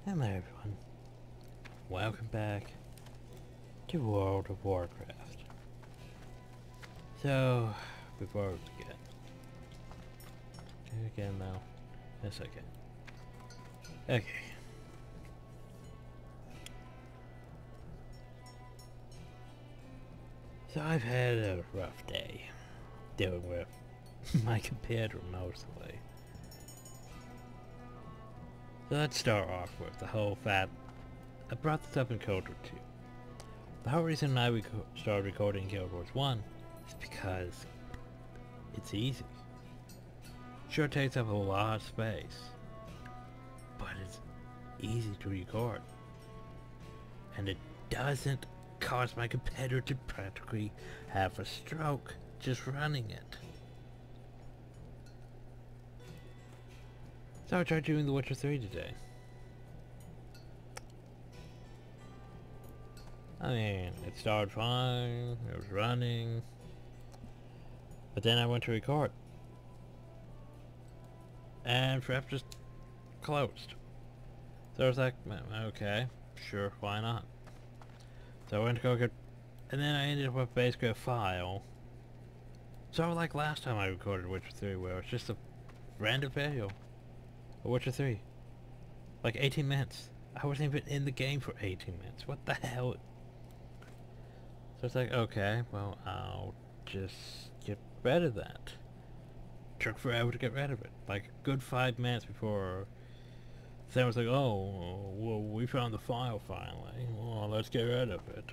Hello everyone, welcome back to World of Warcraft. So, before we begin, again now, yes I can. Okay. So I've had a rough day dealing with my computer mostly. So let's start off with the whole fact, I brought this up in Guild Wars 2. The whole reason I started recording Guild Wars 1 is because it's easy. Sure, it takes up a lot of space, but it's easy to record. And it doesn't cause my competitor to practically have a stroke just running it. So I tried doing The Witcher 3 today. I mean, it started fine, it was running, but then I went to record, and Frep just closed. So I was like, okay, sure, why not? So I went to go get, and then I ended up with basically a file. So like last time I recorded Witcher 3, where it's just a random video of Witcher 3. Like 18 minutes. I wasn't even in the game for 18 minutes. What the hell? So it's like, okay, well, I'll just get rid of that. Took forever to get rid of it. Like a good 5 minutes before Sam was like, oh, well, we found the file finally. Well, let's get rid of it.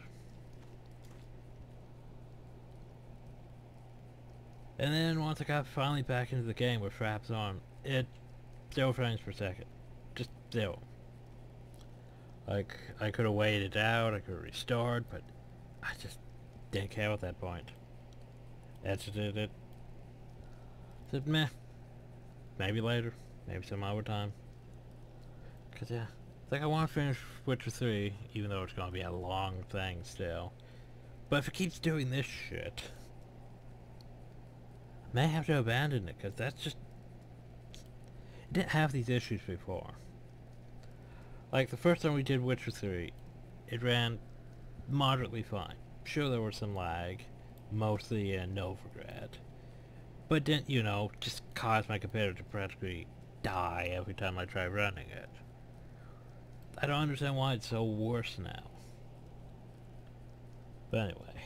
And then once I got finally back into the game with Fraps on, it 0 frames per second. Just 0. Like, I could have waited out, I could have restored, but I just didn't care at that point. Exited it. Said, meh. Maybe later. Maybe some other time. Cause yeah, it's like I want to finish Witcher 3, even though it's gonna be a long thing still. But if it keeps doing this shit, I may have to abandon it, cause that's just... It didn't have these issues before. Like the first time we did Witcher 3, it ran moderately fine. Sure, there was some lag, mostly in Novigrad, but didn't, you know, just cause my computer to practically die every time I try running it. I don't understand why it's so worse now. But anyway.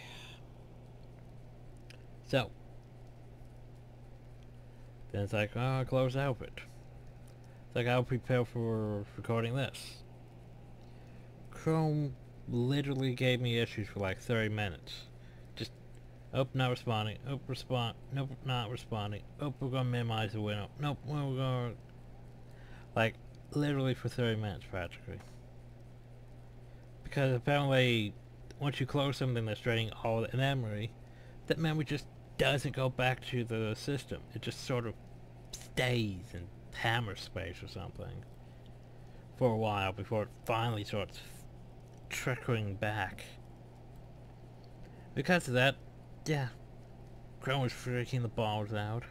So. Then it's like, oh, close out it. It's like, I'll prepare for recording this. Chrome literally gave me issues for like 30 minutes. Just, oh, not responding. Oh, respond. Nope, not responding. Oh, we're gonna minimize the window. Nope, we're gonna... Like, literally for 30 minutes practically. Because apparently, once you close something that's draining all the memory, that memory just doesn't go back to the system. It just sort of stays in hammer space or something for a while before it finally starts trickling back. Because of that, yeah, Chrome was freaking the balls out.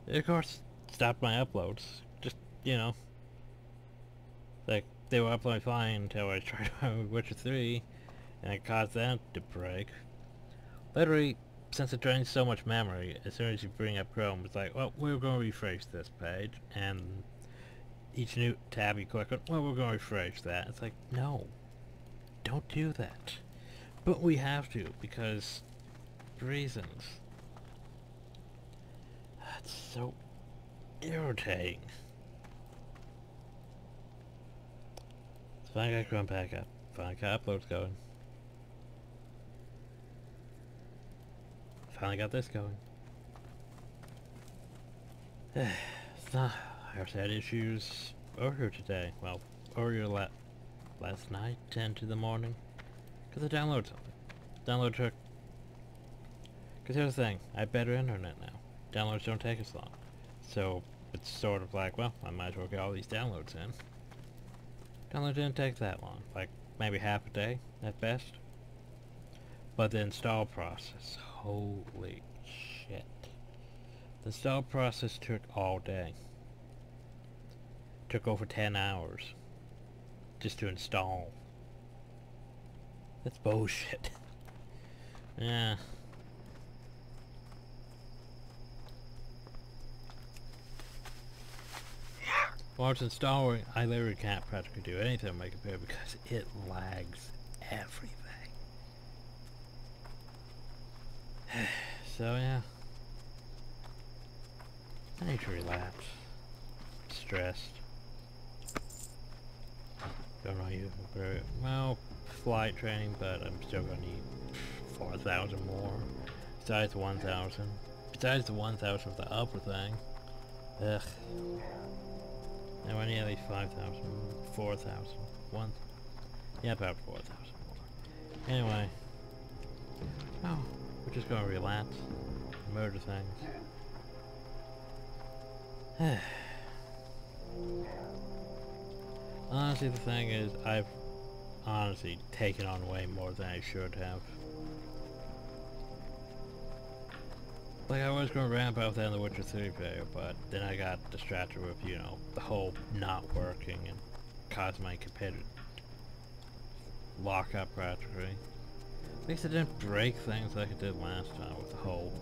It, of course, stopped my uploads. Just, you know, like, they were uploading fine until I tried Witcher 3, and it caused that to break. Literally, since it drains so much memory, as soon as you bring up Chrome, it's like, well, we're going to refresh this page, and each new tab you click on, well, we're going to refresh that. It's like, no, don't do that. But we have to, because reasons. That's so irritating. So finally got Chrome back up. Finally got uploads going. Finally got this going. It's not... I've had issues earlier today. Well, earlier last night, 10 to the morning. Because I downloaded something. Download took... Because here's the thing, I have better internet now. Downloads don't take as long. So, it's sort of like, well, I might as well get all these downloads in. Download didn't take that long. Like, maybe half a day, at best. But the install process, holy shit. The install process took all day. Took over 10 hours. just to install. That's bullshit. Yeah. While it's installing, I literally can't practically do anything on my computer because it lags everything. So yeah. I need to relax. Stressed. Don't know you very well flight training, but I'm still gonna need 4,000 more. Besides the 1,000. Besides the 1,000 of the upper thing. Ugh. Now I need at least 5,000, 4,000, 1. Yeah, about 4,000 more. Anyway. Oh, we're just gonna relax. Murder things. Honestly, the thing is, I've honestly taken on way more than I should have. Like, I was going to ramp up that in the Witcher 3 video, but then I got distracted with, you know, the whole not working and caused my computer lock up practically. At least I didn't break things like I did last time with the whole,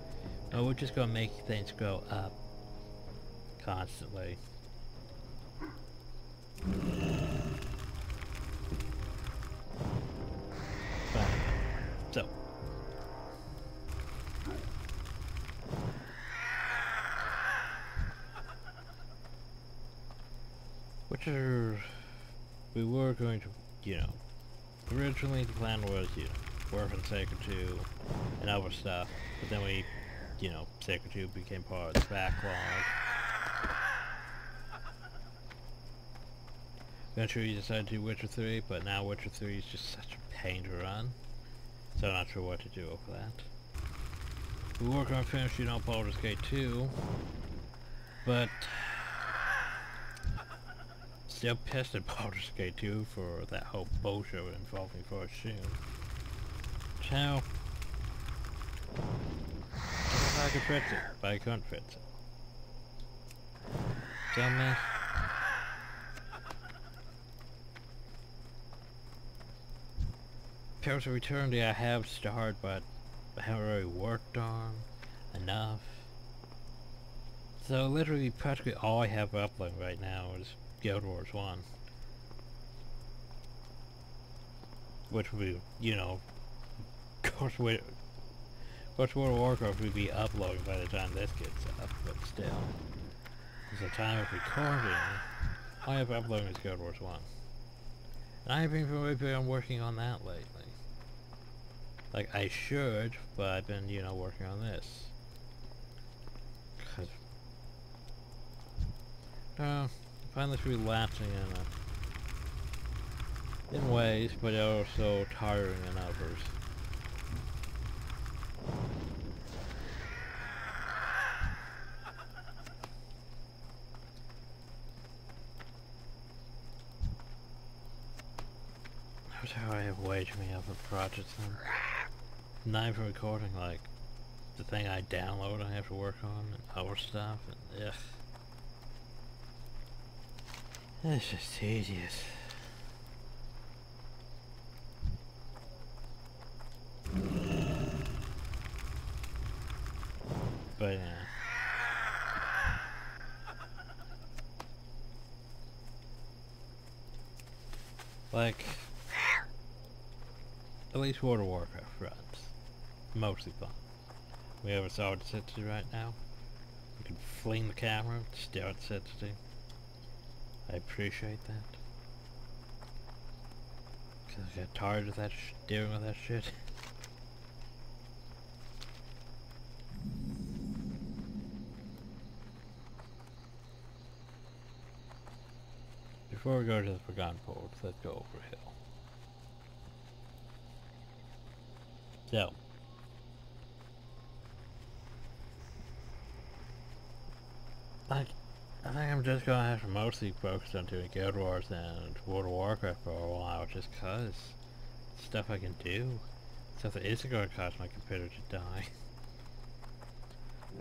oh, we're just going to make things go up constantly. But, so. We were going to, you know, originally the plan was, you know, work on Sacred 2 and other stuff, but then we, you know, Sacred 2 became part of the backlog. Eventually we decided to do Witcher 3, but now Witcher 3 is just such a pain to run, so I'm not sure what to do with that. We were going to finish, you know, Baldur's Gate 2, but still pissed at Baldur's Gate 2 for that whole bullshit involving Forest Shoe. So, I could fix it, but I couldn't fix it. Dumbass. Pillars of Eternity I have started, but I haven't really worked on enough. So literally practically all I have uploading right now is Guild Wars 1. Which would be, you know, of course World of Warcraft would be uploading by the time this gets up, but still. At the time of recording, all I have uploading is Guild Wars 1. And I haven't even really been working on that lately. Like, I should, but I've been, you know, working on this. Cause, I find this relaxing in ways, but also tiring in others. That's how I have way too many other projects then. Not even recording, like, the thing I download I have to work on, and other stuff, and ugh. It's just tedious. But yeah. Like, at least World of Warcraft runs. Mostly fun. We have a solid sensitivity right now. You can fling the camera, stare at sensitivity. I appreciate that. Cause I got tired of that dealing with that shit. Before we go to the Forgotten Forest, let's go over a hill. So. Like, I think I'm just gonna have to mostly focus on doing Guild Wars and World of Warcraft for a while, just cause. Stuff I can do. Stuff that isn't gonna cause my computer to die.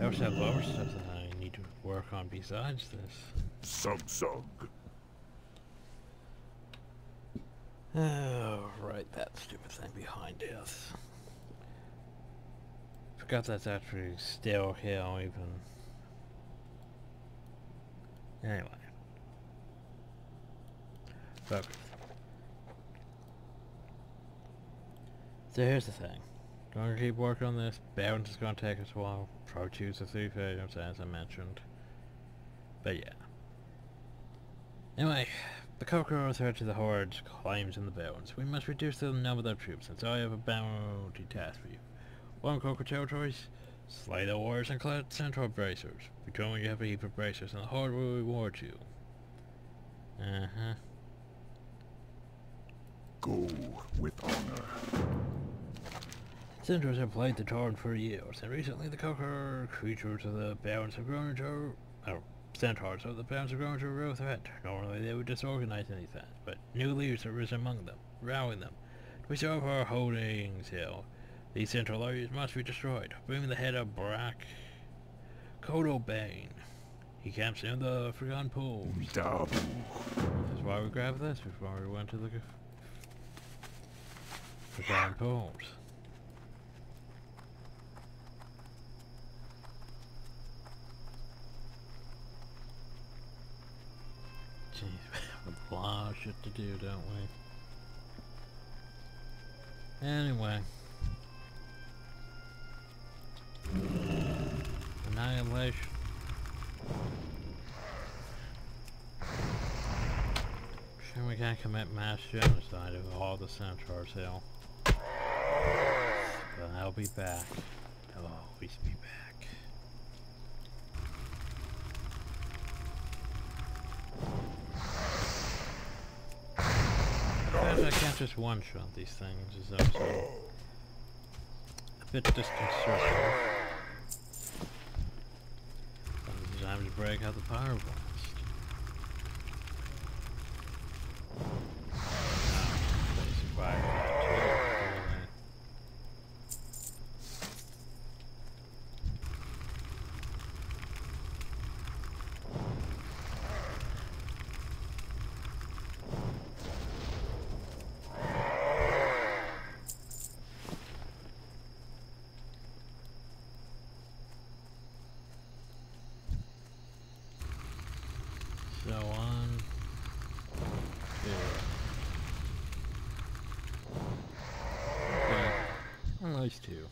I also have other stuff that I need to work on besides this. Samsung. Oh, right, that stupid thing behind us. Forgot that's actually still here even. Anyway. Focus. So here's the thing. Gonna keep working on this. Balance is gonna take us a while. Probably choose the 3 items as I mentioned. But yeah. Anyway, the Conqueror threat to the Horde's claims in the balance. We must reduce the number of their troops, and so I have a bounty task for you. 1. Conquer territories. Slay the warriors and collect central bracers. Return when you have a heap of bracers, and the Horde will reward you. Go with honor. Centaurs have played the Torn for years, and recently the Conqueror creatures of the balance have grown into centaurs of the balance have grown into a real threat. Normally they would disorganize anything, but new leaders have risen among them, rallying them. To restore our holdings hill, these central areas must be destroyed. Bring the head of Brack Kodobane. He camps in the Forgotten Pools. Dabu. This is why we grabbed this before we went to the Forgotten Pools. Jeez, we have a lot of shit to do, don't we? Anyway. Annihilation. Sure we can't commit mass genocide of all the centaurs here. But I'll be back. I'll always be back. I can't just one-shot these things is also a bit disconcerting. It's time to break out the power blast. They survived that too. So on to okay. Well, nice too.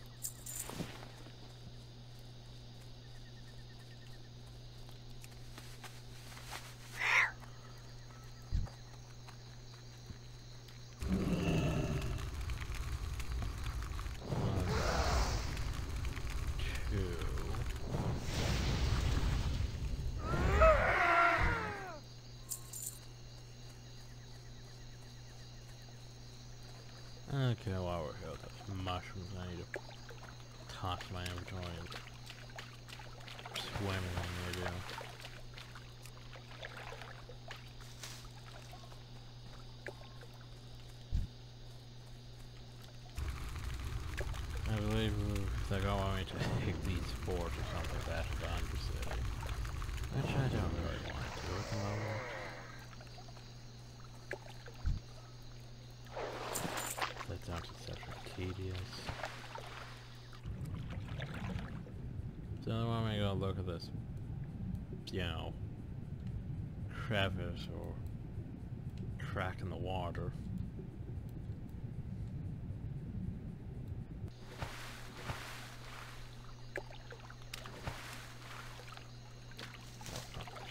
Okay, while we're here, those mushrooms, I need to toss my inventory and swim when they do. I believe they're going to want me to take these spores or something like that to the Undercity. Which I don't really want to do at the moment. That sounds exceptionally tedious. So I want me to go look at this, you know, crevice or crack in the water.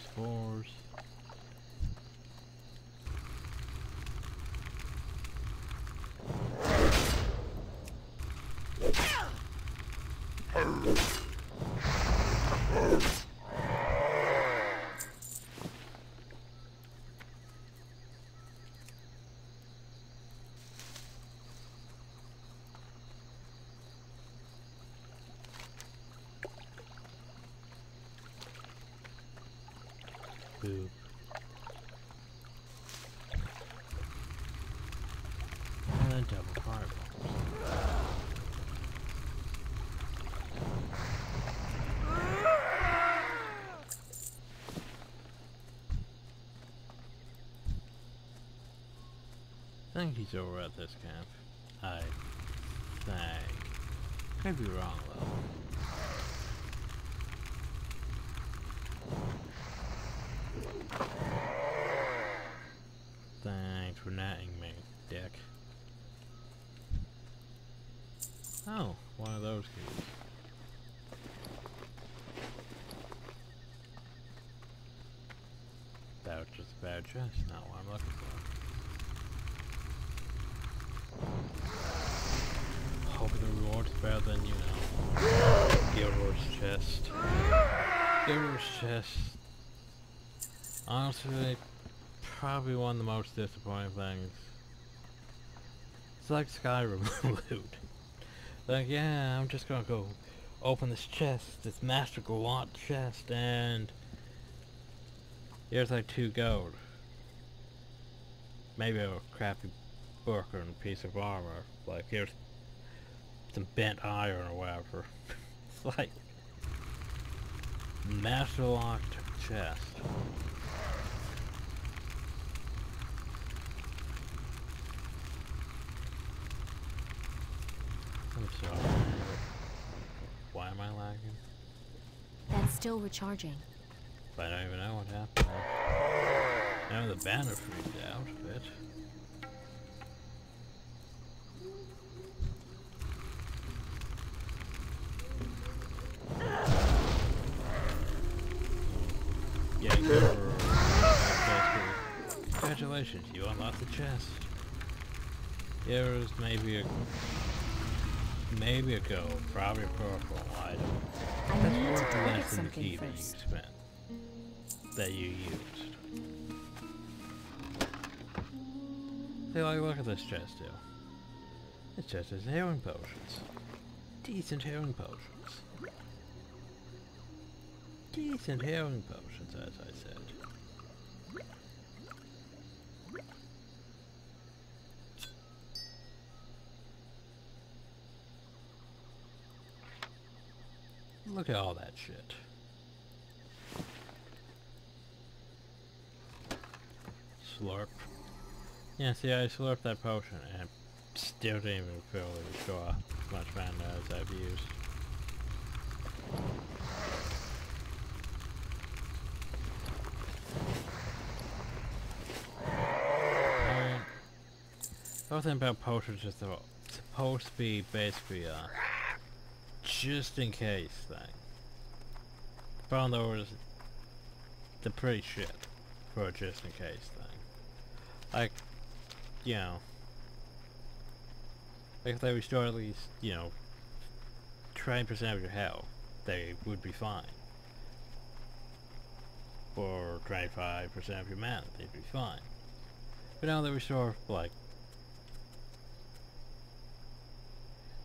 Spores. Boop. And then double fireballs. think he's over at this camp. I think. Could be wrong though. Thanks for natting me, dick. Oh, one of those keys. That was just a bad chest, not what I'm looking for. Hoping the reward's better than, you know, Gilroy's chest. Gilroy's chest. Honestly, probably one of the most disappointing things. It's like Skyrim loot. Like, yeah, I'm just gonna go open this chest, this Master Gallant chest, and here's like 2 gold. Maybe a crappy book or a piece of armor. Like, here's some bent iron or whatever. It's like Master locked chest. I'm sorry. Why am I lagging? That's still recharging. I don't even know what happened. I know the banner freaked out a bit. Yeah, congratulations, you unlocked the chest. Here's maybe a gold, probably a purple item. I need to That's target less than the key something that you first. spent. That you used. See, like, look at this chest here. This chest has healing potions. Decent healing potions. Decent healing potions, as I said. Look at all that shit. Slurp. Yeah, see, I slurped that potion and still didn't even feel it show how much mana as I've used. The whole thing about potions is they're supposed to be basically just in case thing. Found those the pretty shit for a just in case thing. Like, you know, like if they restore at least, you know, 20% of your health, they would be fine. Or 25% of your mana, they'd be fine. But now they restore, like,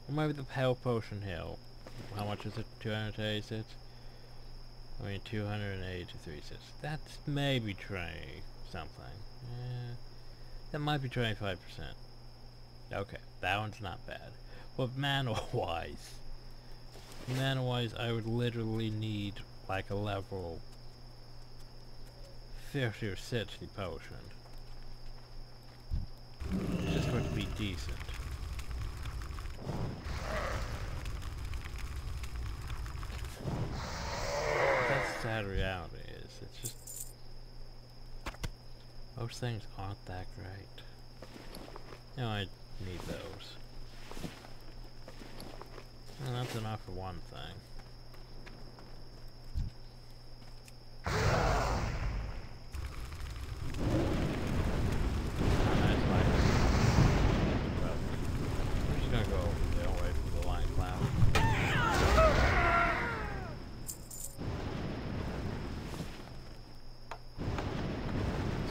or maybe the health potion heal. How much is it? 286? I mean, 283 cents. That's maybe 20 something. Yeah, that might be 25%. Okay, that one's not bad. But mana-wise, I would literally need like a level 50 or 60 potion just for it to be decent. That's the sad reality is, it's just, most things aren't that great. You know, I need those. And that's enough for one thing. Nice light. Well, I'm just gonna go over there away from the line cloud.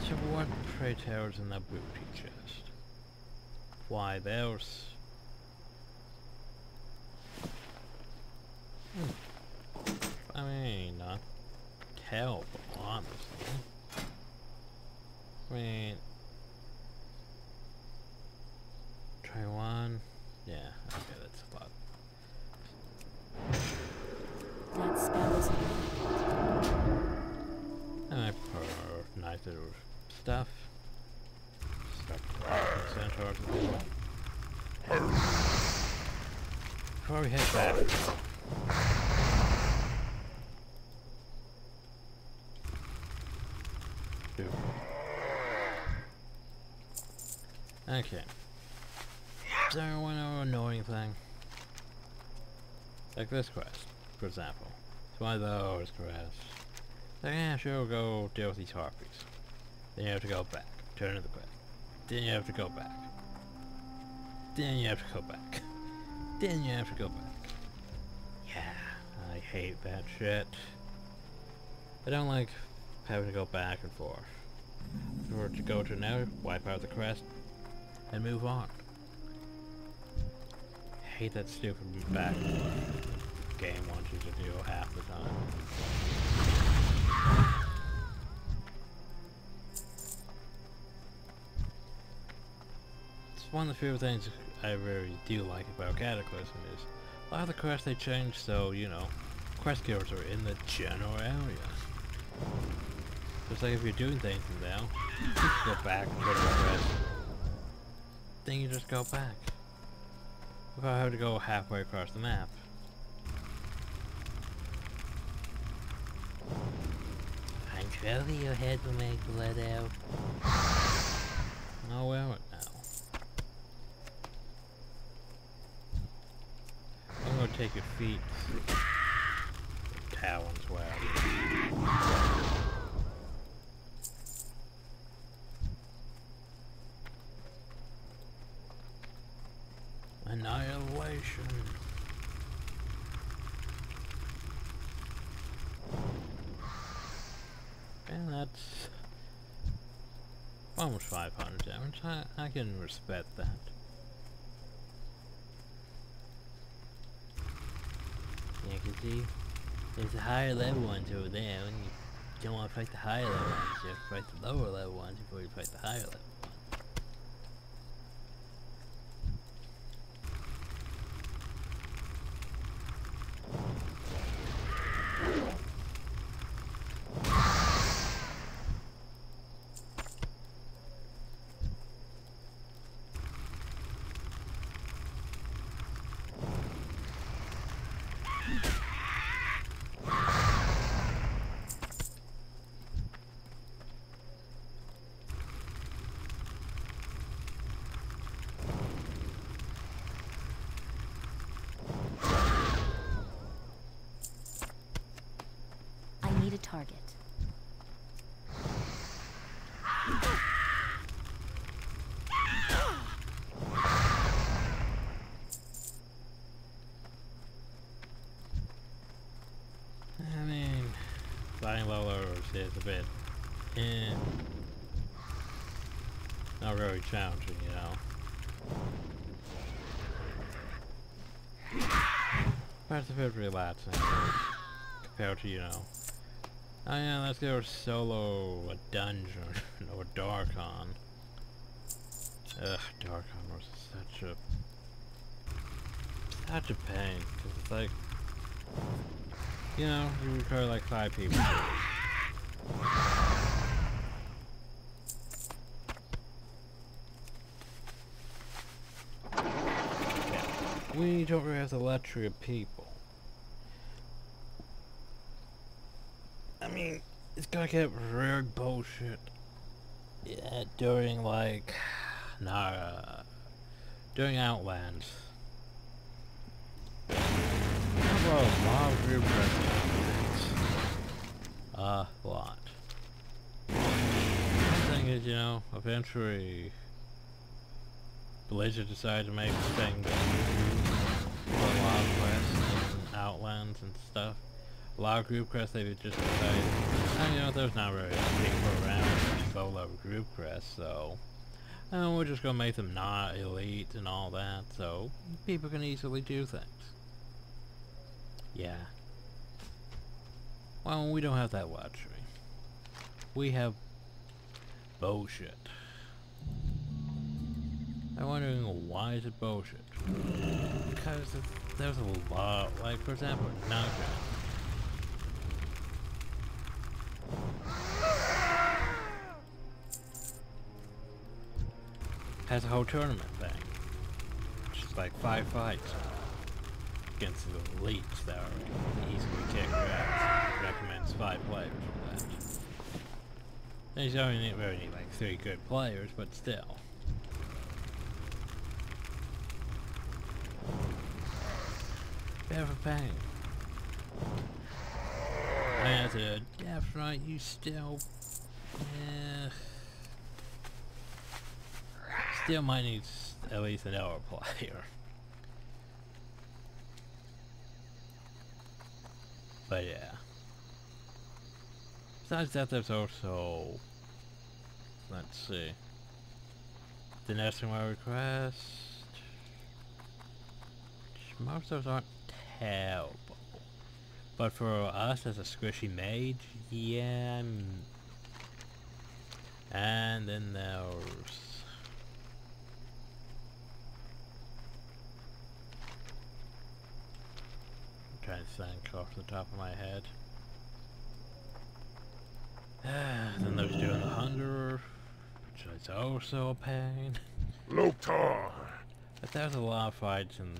So what, pray tell, is in that booty chest? Why, there's... I mean, not terrible, honestly. I mean... Try one... Yeah, okay, that's a lot. That spell is And I pour nice little stuff. Start centaurs to do. Before we head back. Okay. Is there one annoying thing? Like this quest, for example. It's one of those quests. Like, yeah, sure, go deal with these harpies. Then you have to go back. Turn to the quest. Then you have to go back. Then you have to go back. Then you have to go back. Yeah, I hate that shit. I don't like having to go back and forth. Or to go to now, wipe out the quest, and move on. I hate that stupid back and forth game wants you to do half the time. It's one of the few things I really do like about Cataclysm is a lot of the quests they changed so, you know, quest killers are in the general area. Just like if you're doing things now, you just go back and turn the quest. Then you just go back. Without having to go halfway across the map. I'm sure your head will make blood out. Oh well now. I'm gonna take your feet. Talons well. Annihilation. And that's almost 500 damage. I can respect that. Yeah, you can see there's the higher level ones over there, and you don't want to fight the higher level ones, you have to fight the lower level ones before you fight the higher level ones. Target. I mean, flying low levels is a bit, not really challenging, you know. But it's a bit relaxing compared to, you know. Oh yeah, let's go solo a dungeon or Darkon. Ugh, Darkon was such a pain, cause it's like, you know, you require like 5 people. Yeah. We don't really have the luxury of people. I mean, it's gonna get really bullshit. Yeah, during like, during Outlands. Well, a lot of group presents. A lot. The thing is, you know, eventually Blizzard decided to make things for a lot of quests and Outlands and stuff. A lot of group quests they just decided, oh, you know, there's not really people around for solo group quests, so we're just gonna make them not elite and all that, so people can easily do things. Yeah. Well, we don't have that luxury. We have bullshit. I'm wondering why is it bullshit? Because there's a lot, like for example, Naga. has a whole tournament thing. Just like 5 fights against the elites that are easily kicked your ass. Recommends 5 players for that. And you only need like 3 good players, but still. Bit of a pain. And as a Death Knight, you still... still might need at least an hour player. But yeah. Besides that, there's also... let's see. The nesting my request... most of those aren't terrible. But for us as a squishy mage, yeah. And then there's... I'm trying to think off the top of my head. Then there's doing the hunger, which is also a pain. Loktar! But there's a lot of fights in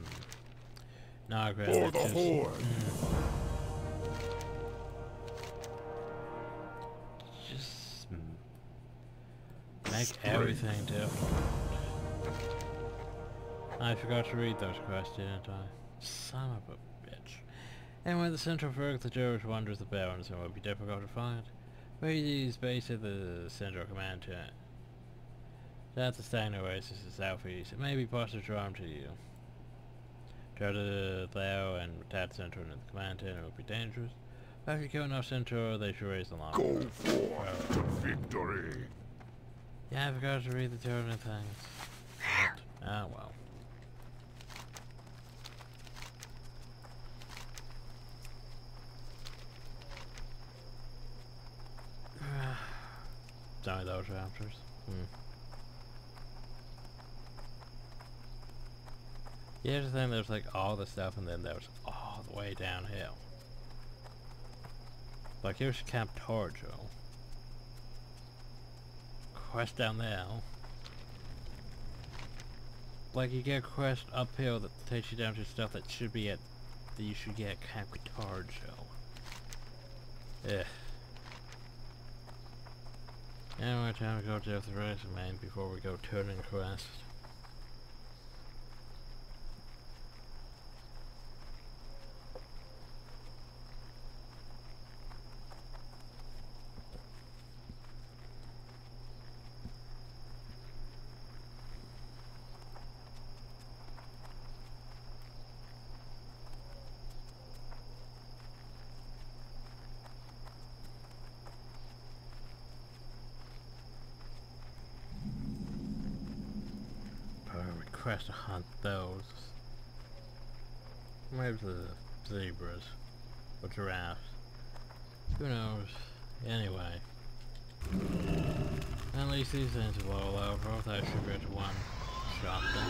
Nagra. For the Horde! Just make everything difficult. I forgot to read those quests, didn't I? Son of a bitch. And when the central fork the George wanders the balance, it will be difficult to find. Is based at the central command tent. That's the Stagna Oasis to the southeast. It may be possible to arm to you. Try to there and attack the central into the command tent. It will be dangerous. But if you kill enough central, they should raise the alarm. Go for victory! Yeah, I forgot to read the tournament things. Ah, well. Some of those raptors. Yeah, here's the thing, there's like all the stuff and then there's all the way downhill. Like here's Camp Torjo. Quest down there. Like you get a quest uphill that takes you down to stuff that should be at, that you should get at Camp Torjo. Ugh. Anyway, time to go to the resume before we go turning quest. Request to hunt those. Maybe the zebras or giraffes. Who knows? Anyway. At least these things are low level. I should get one shot them.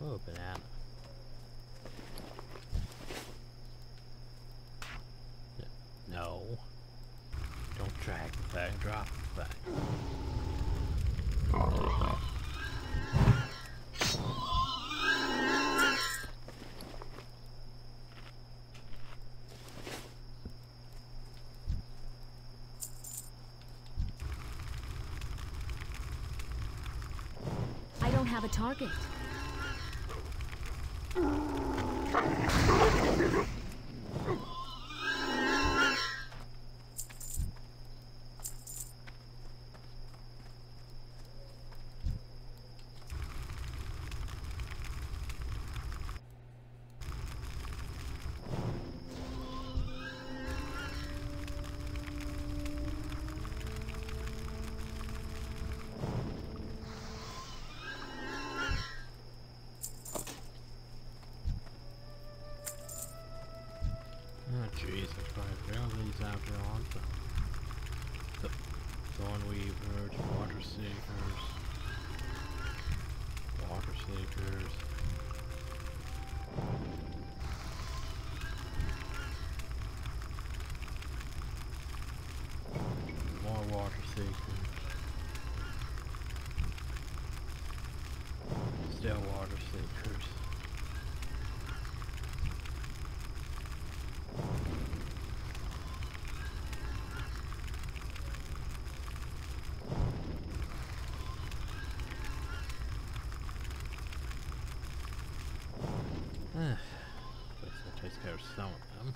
Oh, banana. No. Don't drag the thing, drop the thing. I don't have a target. Oh Jesus Christ, barely these after all. The Thorn Weavers, Water Seekers. Water Seekers. More Water Seekers. some of them.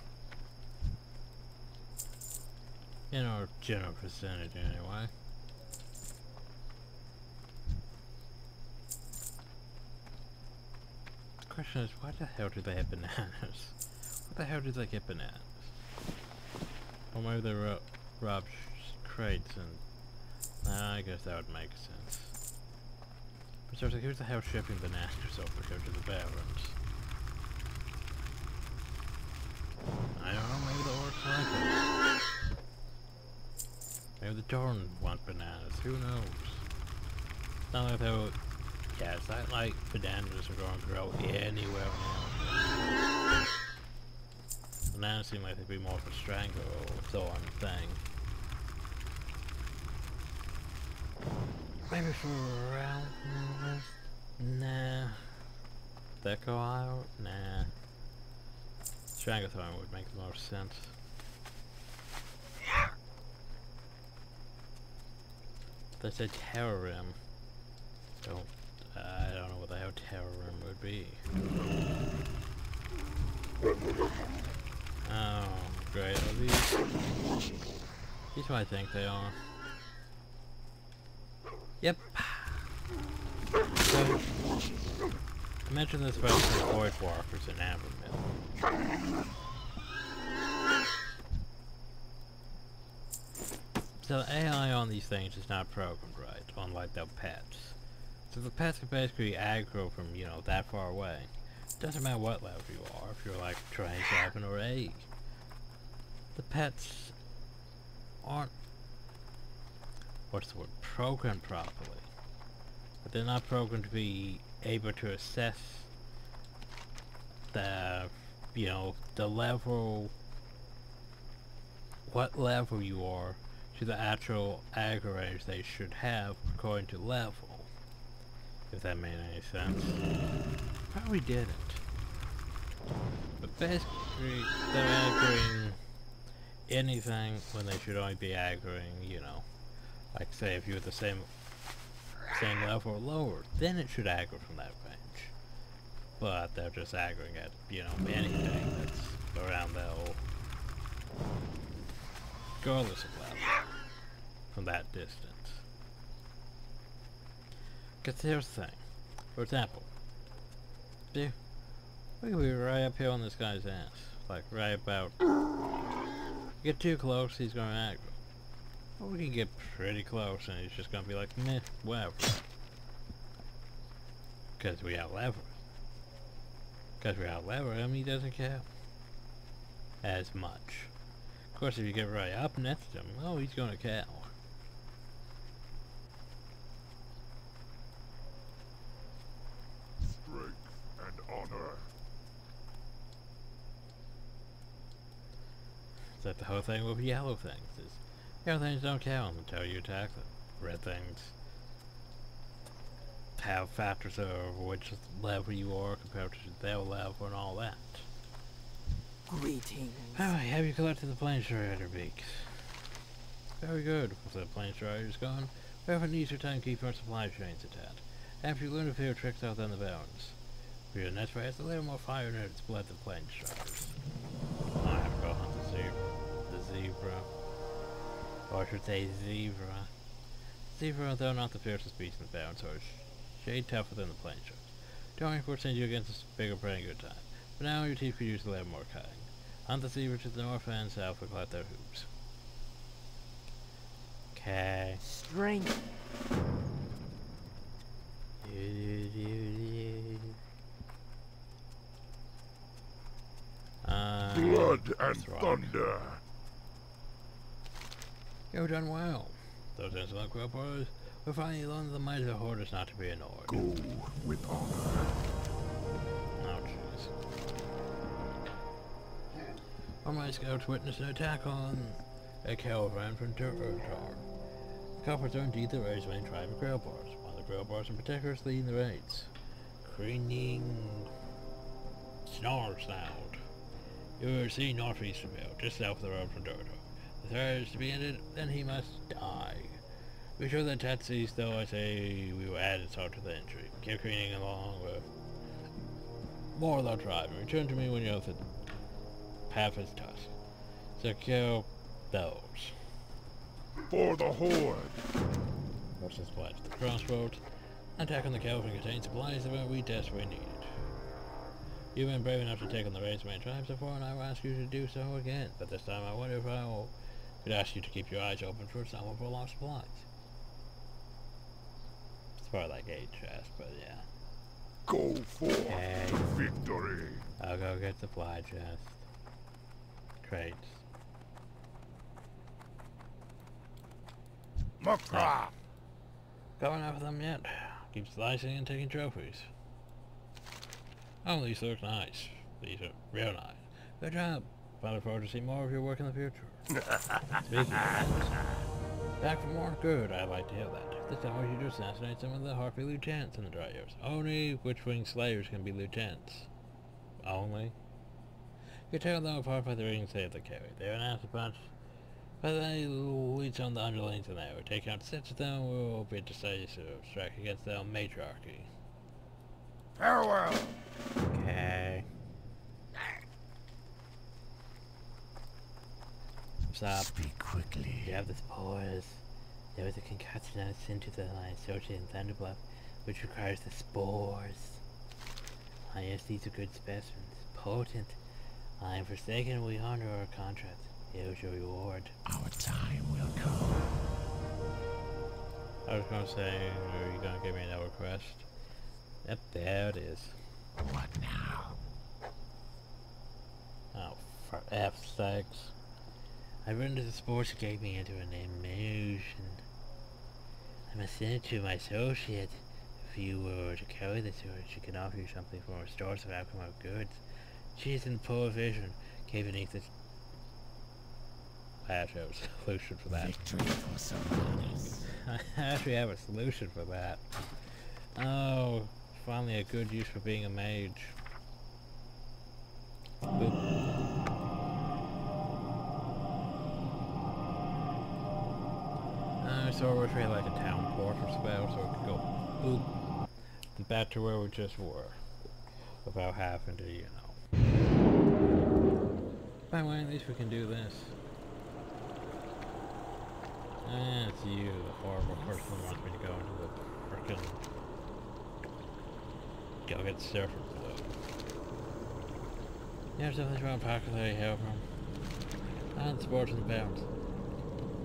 In our general vicinity, anyway. The question is, why the hell do they have bananas? What the hell did they get bananas? Or maybe they robbed crates and... I guess that would make sense. But seriously, who's the hell shipping bananas over here to the barons? I don't know, maybe the orcs like it. Maybe the Dorn want bananas, who knows? It's not like they would... Yeah, it's not like bananas are going to grow anywhere now. Bananas seem like they'd be more of a strangle or thorn thing. Maybe for around... Nah. That go out? Nah. Stranglethorn would make the most sense. They said Terror Rim. I don't know what the hell Terror Rim would be. Oh, great. Are these what I think they are. Yep. So, I mentioned this about the Void Walkers in Avermill. So the AI on these things is not programmed right, unlike their pets. So the pets can basically aggro from, you know, that far away. Doesn't matter what level you are, if you're like 27 or 8. The pets aren't, what's the word, programmed properly. But they're not programmed to be able to assess the, you know, the level, what level you are to the actual aggrorators they should have according to level. If that made any sense. Probably didn't. But basically, they're aggroing anything when they should only be aggroing, you know, like say if you're the same level or lower, then it should aggro from that range. But they're just aggroing at, you know, anything that's around that old, regardless of level, from that distance. Because here's the thing. For example, see, we could be right up here on this guy's ass. Like, right about... Get too close, he's gonna aggro. Or we can get pretty close and he's just gonna be like, meh, whatever. Because we outlever it. Because we outlever him, he doesn't care as much. Of course, if you get right up next to him, oh, he's gonna care. Strength and honor. It's like the whole thing with yellow things. Is yellow things don't count until you attack them. Red things have factors of which level you are compared to their level and all that. Greetings. Alright, have you collected the Plane Strider beaks? Very good. With the Plane Striders gone, we have an easier time keeping our supply chains intact. After you learn a few tricks out on the balance. For your next fight, it's a little more fire in its blood than Plane Striders. I have to go hunt the zebra. Or I should say zebra. Zebra, though not the fiercest beast in the balance, are a shade tougher than the Plane Striders. Don't worry, we'll send you against a bigger prey in good time. But now your team could use a little more cutting. Hunt the zebra to the north and south and collect their hoops. Okay. Strength. Blood and thunder. You've done well. Those insolent grubblers will finally learn the might of the Horde not to be ignored. Go with honor. Oh, jeez. One of my scouts witnessed an attack on a caravan from Turtar. The culprits are indeed the raid's main tribe of grillbars, one of the grillbars in particular is leading the raids. Crooning snarl sound. You will see northeast of Hill, just south of the road from Turtar. The threat is to be ended, then he must die. Be sure that Tat sees, though I say we will add insult to the injury. Keep careening along with more of the tribe, and return to me when you have half his tusk. So kill those. For the Horde. What's this pledge? The crossroads. Attack on the caravan contains supplies that we desperately needed. You've been brave enough to take on the Razorman tribes before, and I will ask you to do so again. But this time I wonder if could ask you to keep your eyes open for some of our lost supplies. It's part of that gate chest, but yeah. Go forth Okay. to victory. I'll go get the supply chest. Crates. Makra. Going after them yet? Keep slicing and taking trophies. Oh, these look nice. These are real nice. Good job. I look forward to see more of your work in the future. Speaking of that, back for more? Good, I'd like to hear that. This time I want you to assassinate some of the Harpy lieutenants in the dry years. Only Witch-Wing Slayers can be lieutenants. Only? You tell them apart by the rings they have to carry. They're an ass bunch, but they lead on the underlings in there. We take out 6 of them, we will be decisive. Strike against their matriarchy. Farewell. Okay. Stop. Speak quickly. You have the spores. There was a concoction that was sent to the line associated in Thunderbluff, which requires the spores. Ah, yes, these are good specimens. Potent. I am forsaken, we honor our contract. Here's your reward. Our time will come. I was gonna say, are you gonna give me another quest? Yep, there it is. What now? Oh, for F's sakes. I run into the spores you gave me into an emotion. I must send it to my associate. If you were to carry the sword, she can offer you something for restores of outcome of goods. She is in poor vision. Cave beneath it. I actually have a solution for that. Victory for someone else. I actually have a solution for that. Oh, finally a good use for being a mage. Boop. So we're treated like a town portal spell, so we could go boop and back to where we just were. Without having to, you know. By the way, at least we can do this. Ah, it's you, the horrible person who wants me to go into the frickin' go get surfer blue. Yeah, something's wrong popularly, however. On sports and bounds.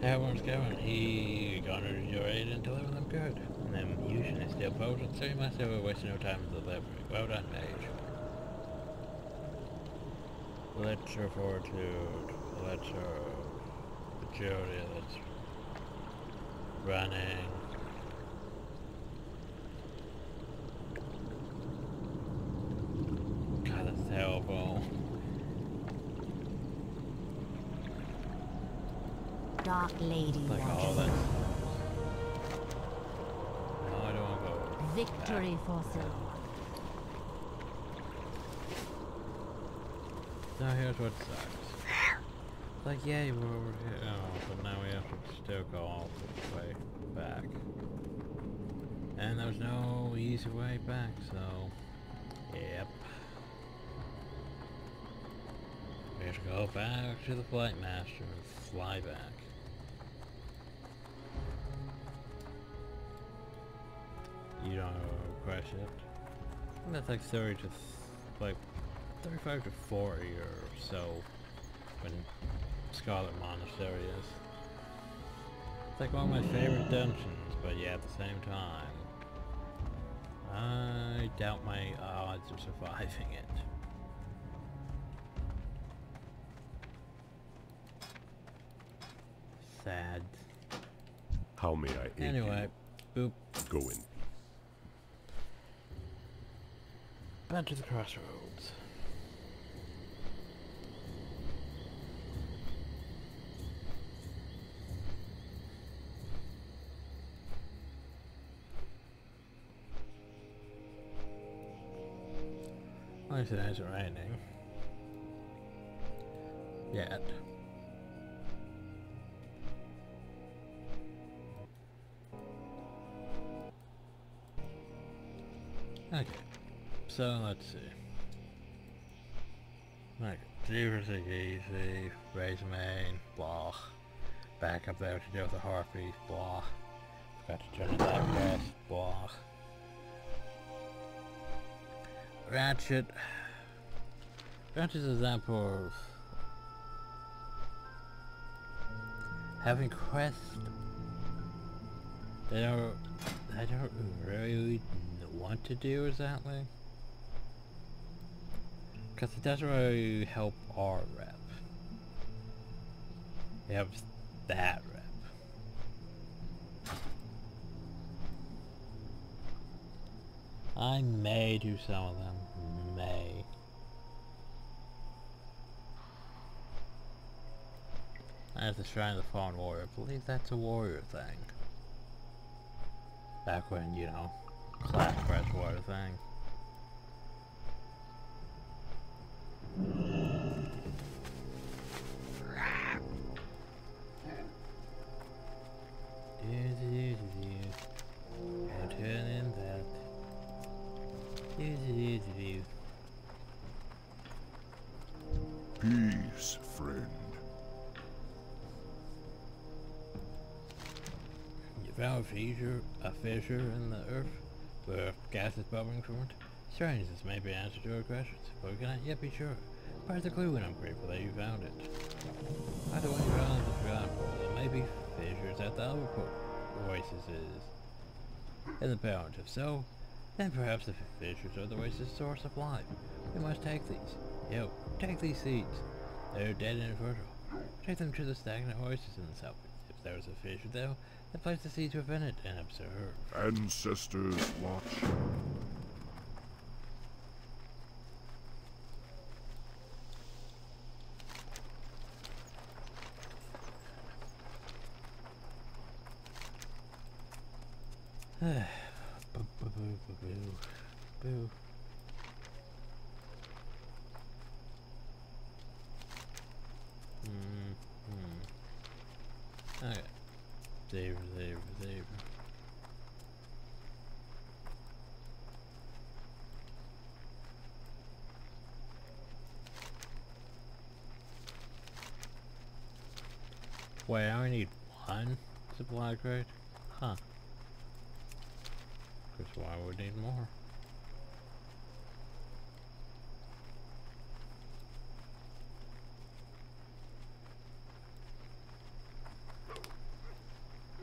Everyone's going. He garnered your aid and delivered them good. And the munition is still potent, so you must have wasted no time in delivering. Well done, mage. Let's your fortitude. Let's your agility. Let's running. God, that's terrible. Dark Lady Like all Legend. that. No, I don't want to go. Victory for Silver. Now here's what sucks. Like, yay, we're over here. Oh, but now we have to still go all the way back. And there's no easy way back, so... Yep. We have to go back to the Flight Master and fly back. You don't crash it. I think that's like 30 to like 35 to 40 or so when Scarlet Monastery is. It's like one of my favorite dungeons, but yeah, at the same time, I doubt my odds of surviving it. Sad. How may I aid Anyway, boop. you? Go in. Back to the crossroads. Like I said, it's raining. Yet. Okay. So let's see. Okay. Seriously easy, raise main, blah. Back up there to deal with the harpies, blah. Got to turn that west, blah. Ratchet. Ratchet's example of having quest. I don't really want to do exactly. Because it doesn't really help our rep. It helps that rep. I may do some of them. May. As the Shrine of the Fallen Warrior. I believe that's a warrior thing. Back when, you know, class press was a thing. And turn in that. Peace, friend. You found a fissure in the earth where gas is bubbling from it. Strange, this may be an answer to our questions, but we cannot yet be sure. Part the clue, and I'm grateful that you found it. Either way, you found the ground hole. There may be fissures at the other oasis in the parent. If so, then perhaps the fissures are the oasis' source of life. We must take these. Yo, take these seeds. They're dead and infertile. Take them to the stagnant oasis in the south. If there is a fissure though, then place the seeds within it and observe. Ancestors watch. Boo. Okay. Save. Wait, I only need one supply crate? Huh. Because why would we need more?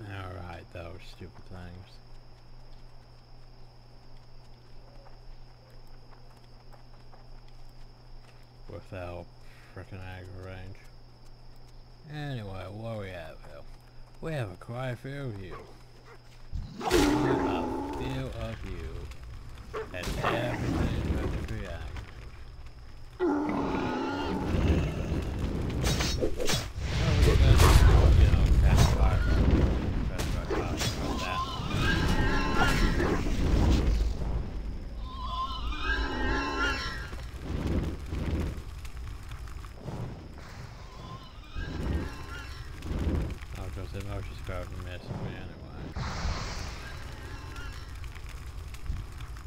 Alright, those stupid things. Without frickin' aggro range. Anyway, what we have here? We have a cry for you. A feel of you. And everything must react.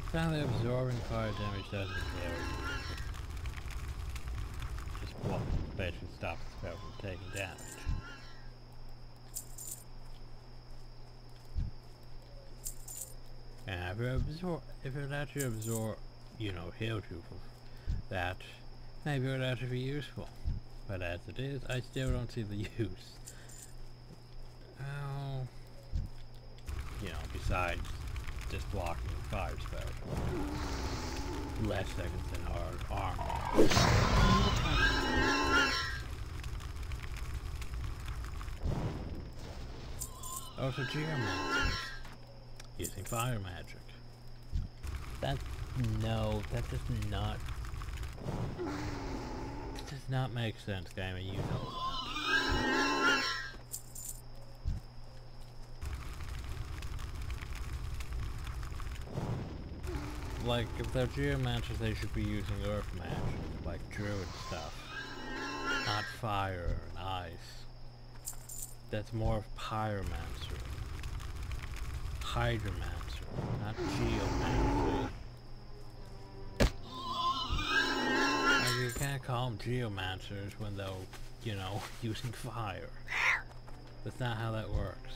Apparently absorbing fire damage doesn't kill you. Just basically stops the spell from taking damage. And if it actually absorb, healed you from that, maybe it would actually be useful. But as it is, I still don't see the use. Oh, besides just blocking fire spells. Less seconds than hard armor. Also geomancy. Using fire magic. That does not make sense, game, and you know that. Like, if they're geomancers, they should be using earth magic, like druid stuff. Not fire and ice. That's more of pyromancer. Hydromancer, not geomancy. Like, you can't call them geomancers when they're, you know, using fire. That's not how that works.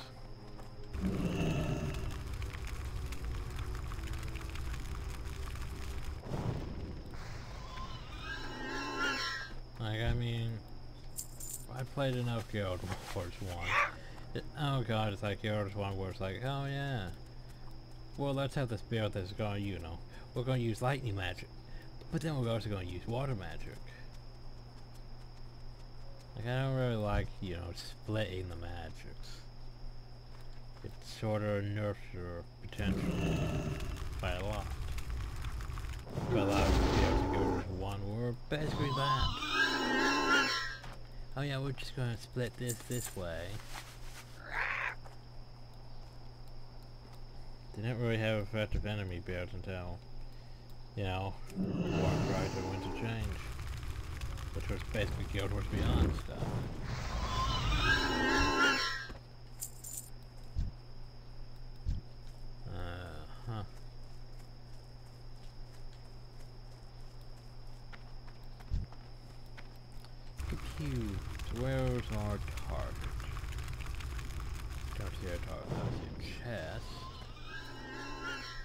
Like, I mean, I played enough Guild Wars 1. Oh god, it's like Guild Wars 1 where it's like, oh yeah. Well, let's have this build that's gonna, you know, we're gonna use lightning magic. But then we're also gonna use water magic. Like, I don't really like, you know, splitting the magics. It sort of nerfs your potential by a lot. But a lot of people to go with one, we're basically that. Oh yeah, we're just gonna split this way. Didn't really have effective enemy builds until, you know, Warcraft and Winter Change. Which was basically Guild Wars Beyond stuff. Huh. Pew. So where's our target? Don't see our target. I see a chest.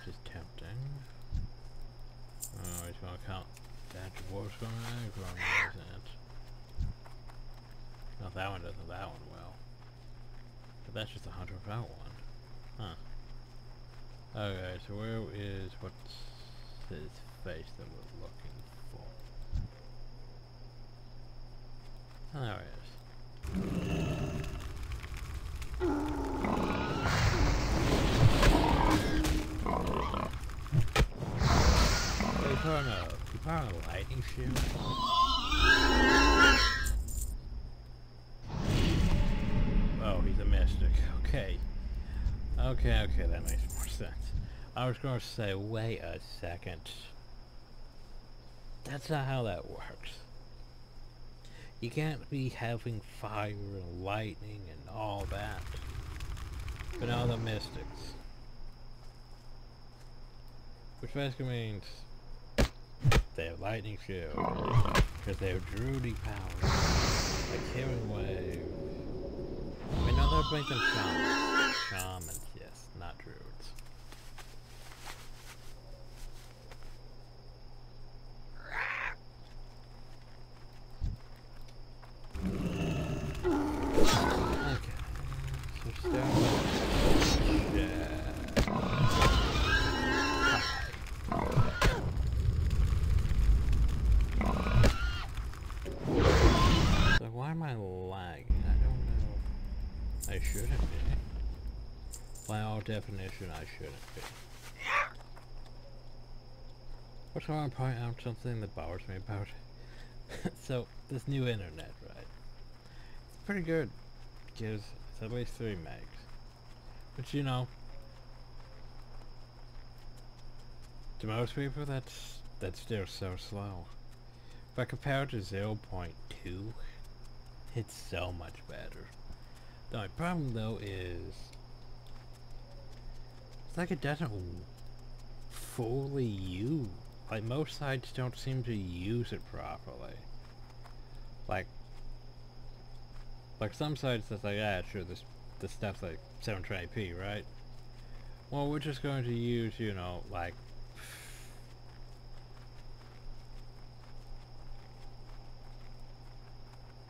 Just tempting. Oh, he's gonna count. That dwarf's gonna aggro me, isn't it? No, that one doesn't. That one will. But that's just a hunter without one. Huh. Okay, so where is what's his face that we're looking for? Oh, there it is. You put on a lightning shield? Oh, he's a mystic. Okay. Okay, that makes more sense. I was gonna say, wait a second. That's not how that works. You can't be having fire and lightning and all that. But all the mystics. Which basically means they have lightning shield, because they have druidic powers, like healing wave. I mean, no, that would make them shamans. Shamans, yes, not druids. Okay, so stone. Yeah. Why am I lagging? I don't know. I shouldn't be. By all definition, I shouldn't be. What's I want to point out something that bothers me about so, this new internet, right? It's pretty good. Gives it's at least 3 megs. But you know, to most people that's still so slow. But compared to 0.2, it's so much better. The only problem though is it's like it doesn't fully use. Like most sites don't seem to use it properly. Like some sites that's like, ah, sure, this stuff's like 720p, right? Well, we're just going to use, you know, like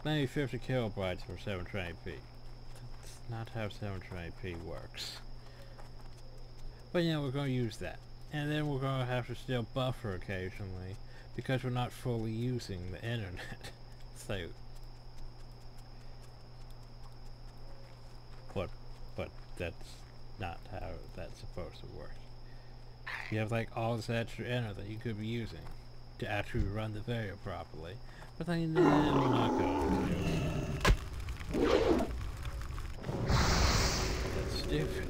maybe 50 kilobytes for 720p. That's not how 720p works. But yeah, we're going to use that. And then we're going to have to still buffer occasionally because we're not fully using the internet. So, but that's not how that's supposed to work. You have like all this extra internet that you could be using to actually run the video properly. But then, we're not going to. That's stupid.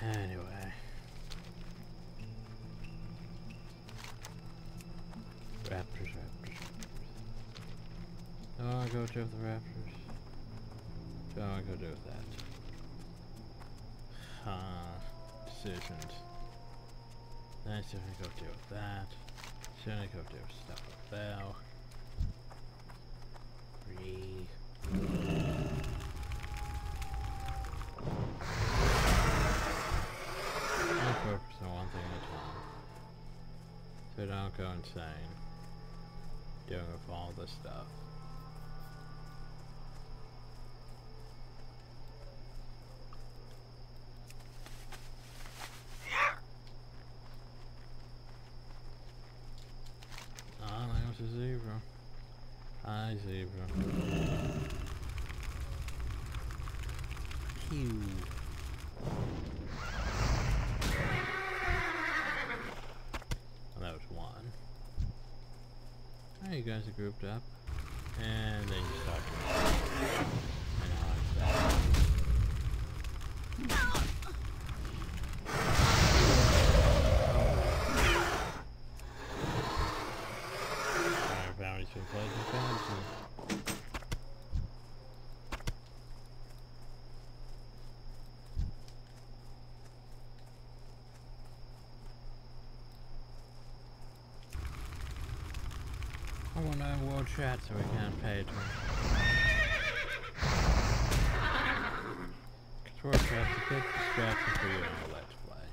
Anyway. Raptors. Oh, I'll go to the raptors. So I go do with that. Decisions. Nice if I go deal with that. Should I go do stuff with that? I focus on one thing at a time. So I don't go insane. Doing with all this stuff. A zebra. Hi, zebra. Pew. Well, that was one. Alright, you guys are grouped up. And then you start to I know how it's been played in fantasy. I want to know world chat so we can't pay attention. Because world chat's a big distraction for you in a Let's Play.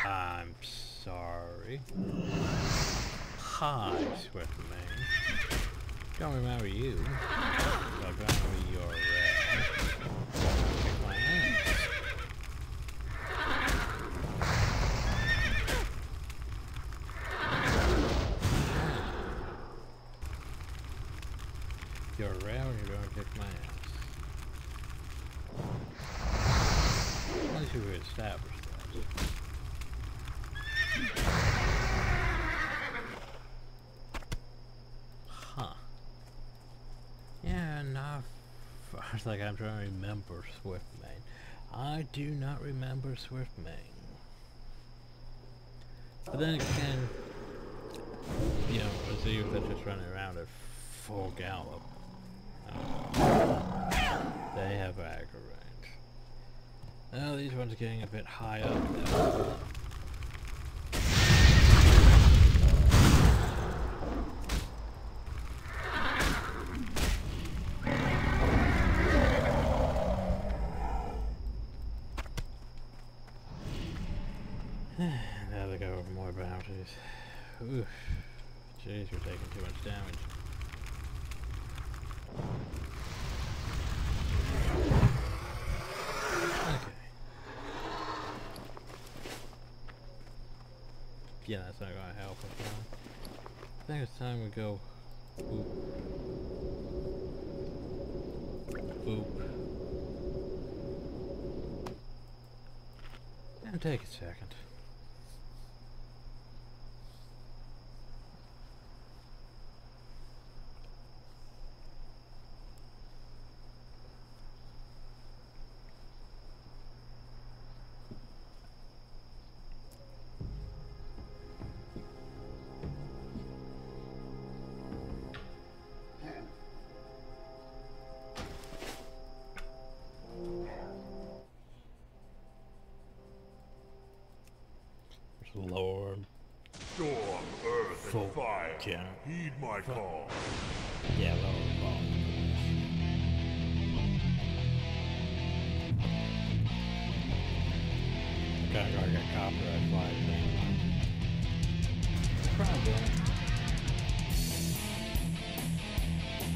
I'm sorry. Hi, Swiftmane. Don't remember you. So I'm gonna be your kick my ass. You're around, you're gonna kick my ass. At least we established that. Huh. Yeah, enough. It's like I'm trying to remember Swiftmane. I do not remember Swiftmane. But then again, you know, a zebra that's just running around at full gallop. They have aggro range. Well, these ones are getting a bit high up now. Now they go over more bounties. Oof. Jeez, we're taking too much damage. Okay. Yeah, that's not gonna help us now. I think it's time we go boop. Boop. And take a second. Lord. Storm, earth, and fire. Yeah. Heed my call. Yeah, Lord. Ball. Kinda gotta get copyright flag thing. Probably.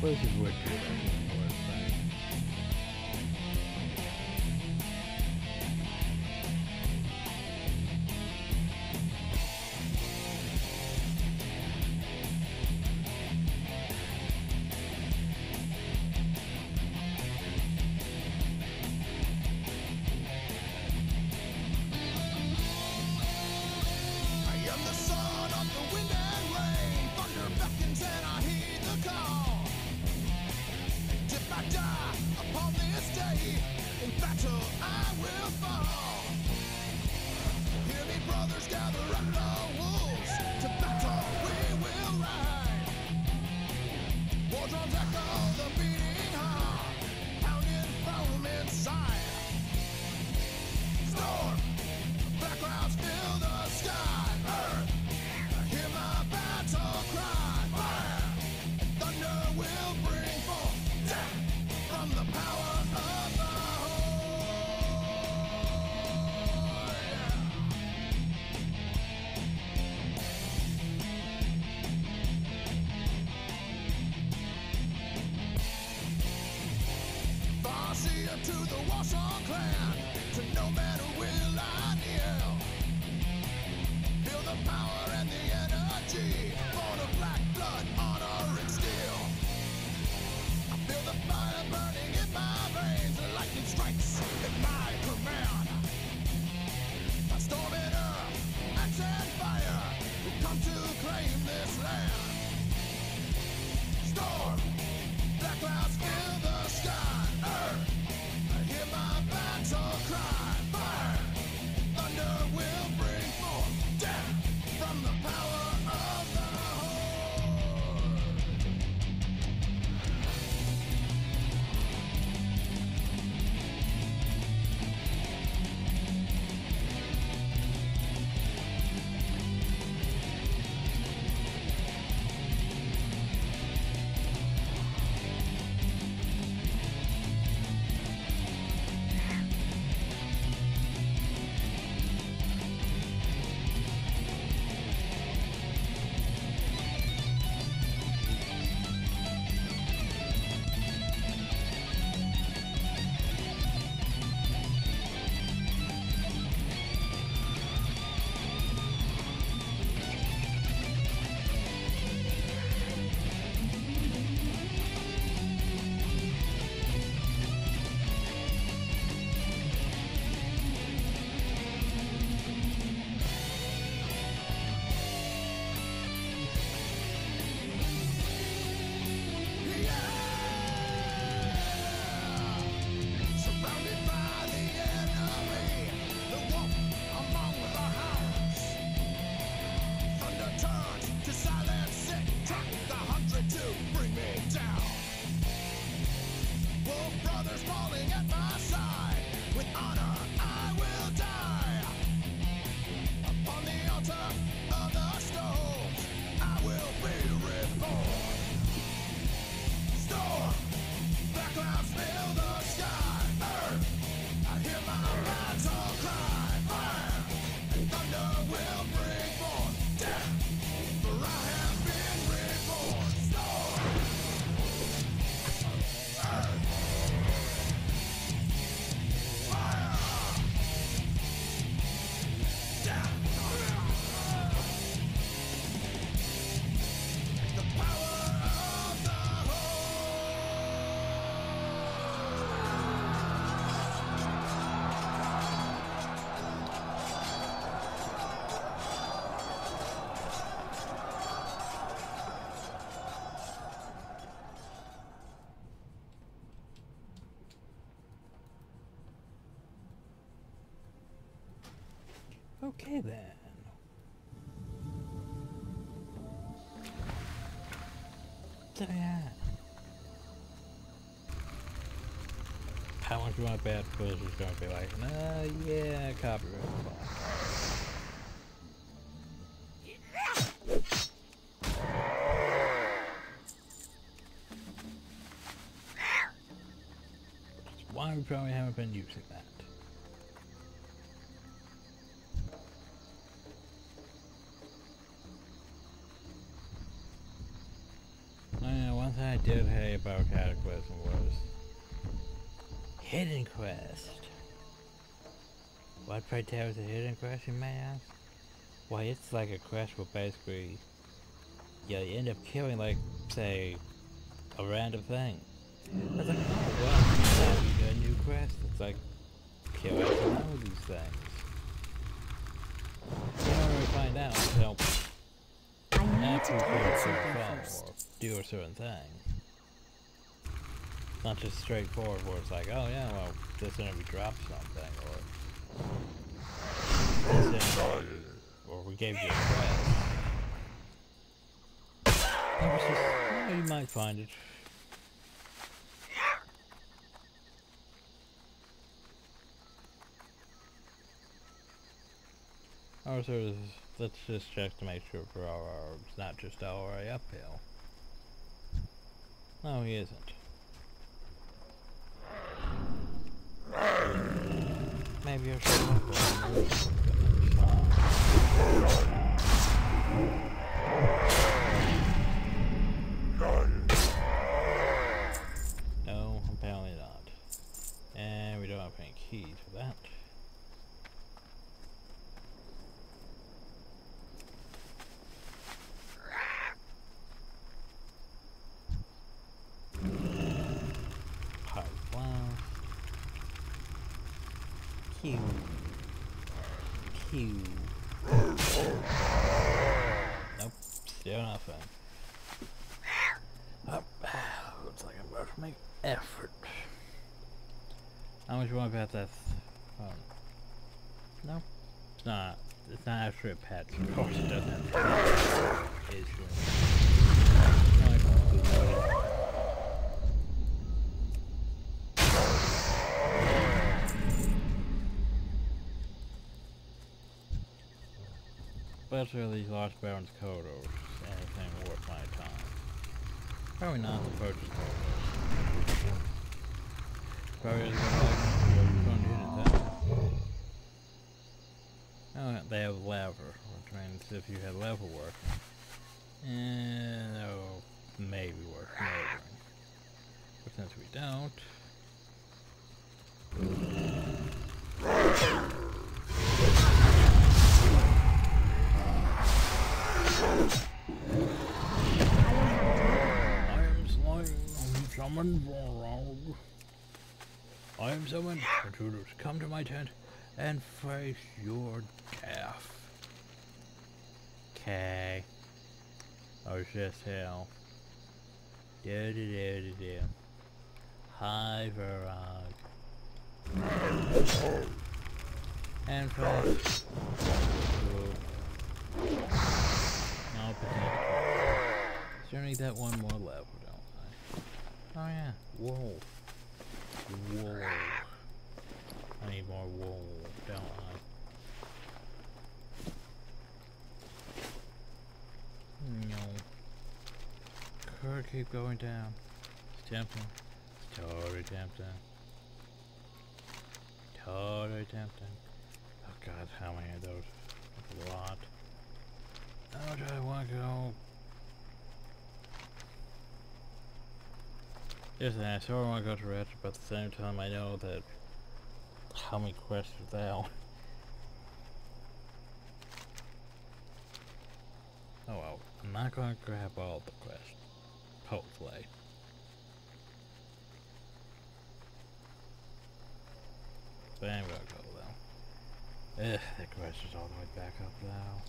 Places would do that. Thunder beckons and I heed the call. battle I will fall. Hear me, brothers, gather up the wolves. To battle we will ride. War drums echo the beating heart, pounding from inside. Storm, black clouds fill the sky. Earth, hear my battle cry. Fire, and thunder will bring forth death from the power of the Farseer to the Warsaw clan, to no man will I kneel. Feel the power and the energy, born of black blood, honor and steel. I feel the fire burning in my veins, the lightning strikes at my command. A storm in earth, axe and fire, we come to claim this land. Storm, black clouds fill the sky. Earth, I hear my battle cry. Fire, thunder will bring forth death from the power of the horde. Surrounded by the enemy, the wolf among the hounds. Thunder turns to silence it, track the 100 to bring me down. Wolf brothers falling at my side, with honor I will die. Upon the altar of the stones, I will be reborn. Storm, black clouds fill the sky. Earth, I hear my battle cry. Fire, and thunder will bring forth death, for I have been reborn. Storm, earth, fire, death. The power of the Okay then. So yeah. How much you want bad footage is gonna be like, yeah, copyright. Why we probably haven't been using that. One thing I did hate about Cataclysm was Hidden Quest. What pray tell is a hidden quest, you may ask? Why, it's like a quest where basically you end up killing, like, say, a random thing. It's like, oh well, now you get a new quest. It's like, kill every one of these things. You don't really find out until I need after to you tell you kill a something certain first. or do a certain thing. not just straightforward where it's like, oh yeah, well, this enemy dropped something, or this enemy, or we gave you a quest. It was just, you might find it. Or sort of, let's just check to make sure for our orbs, not just all the way uphill. No, he isn't. Maybe I should look No, apparently not. And we don't have any keys for that. Q. Nope, still nothing. Oh, looks like I'm about to make effort. How much you want to bet that's... no, it's not. It's not actually a pet. Of course it doesn't have to be. It's especially these Lost Barons Kodos, anything worth my time. Probably not the purchase Kodos. Probably just gonna hit it then. Oh, they have lever, which means if you had lever working, oh, maybe worth neighboring. But since we don't, I am summoned. Intruders, come to my tent and face your death. Okay. Oh, it's just hell. Do. Hi, Varag. And face. No potato. Sure need that one more level, don't I? Oh yeah, wool. Wool. I need more wool, don't I? No. Could keep going down. It's tempting. It's totally tempting. Totally tempting. Oh god, how many of those? That's a lot. Oh, do I want to go? Yes, and I sort of want to go to Retro, but at the same time I know that how many quests are there? Oh well, I'm not going to grab all the quests. Hopefully. But I'm going to go though. Ugh, that quest is all the way back up now.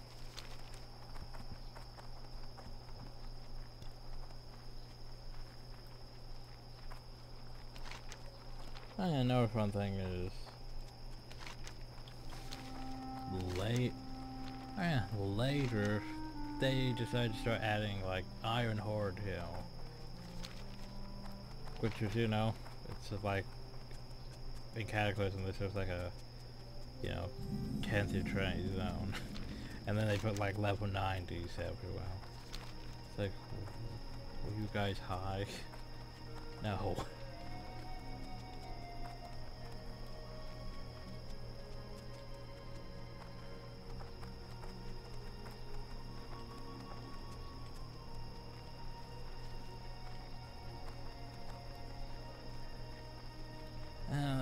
And another fun thing is later they decided to start adding like Iron Horde Hill, which is, you know, it's like in Cataclysm this was like a, you know, 10th training zone, and then they put like level 90s everywhere. It's like, were you guys high? No.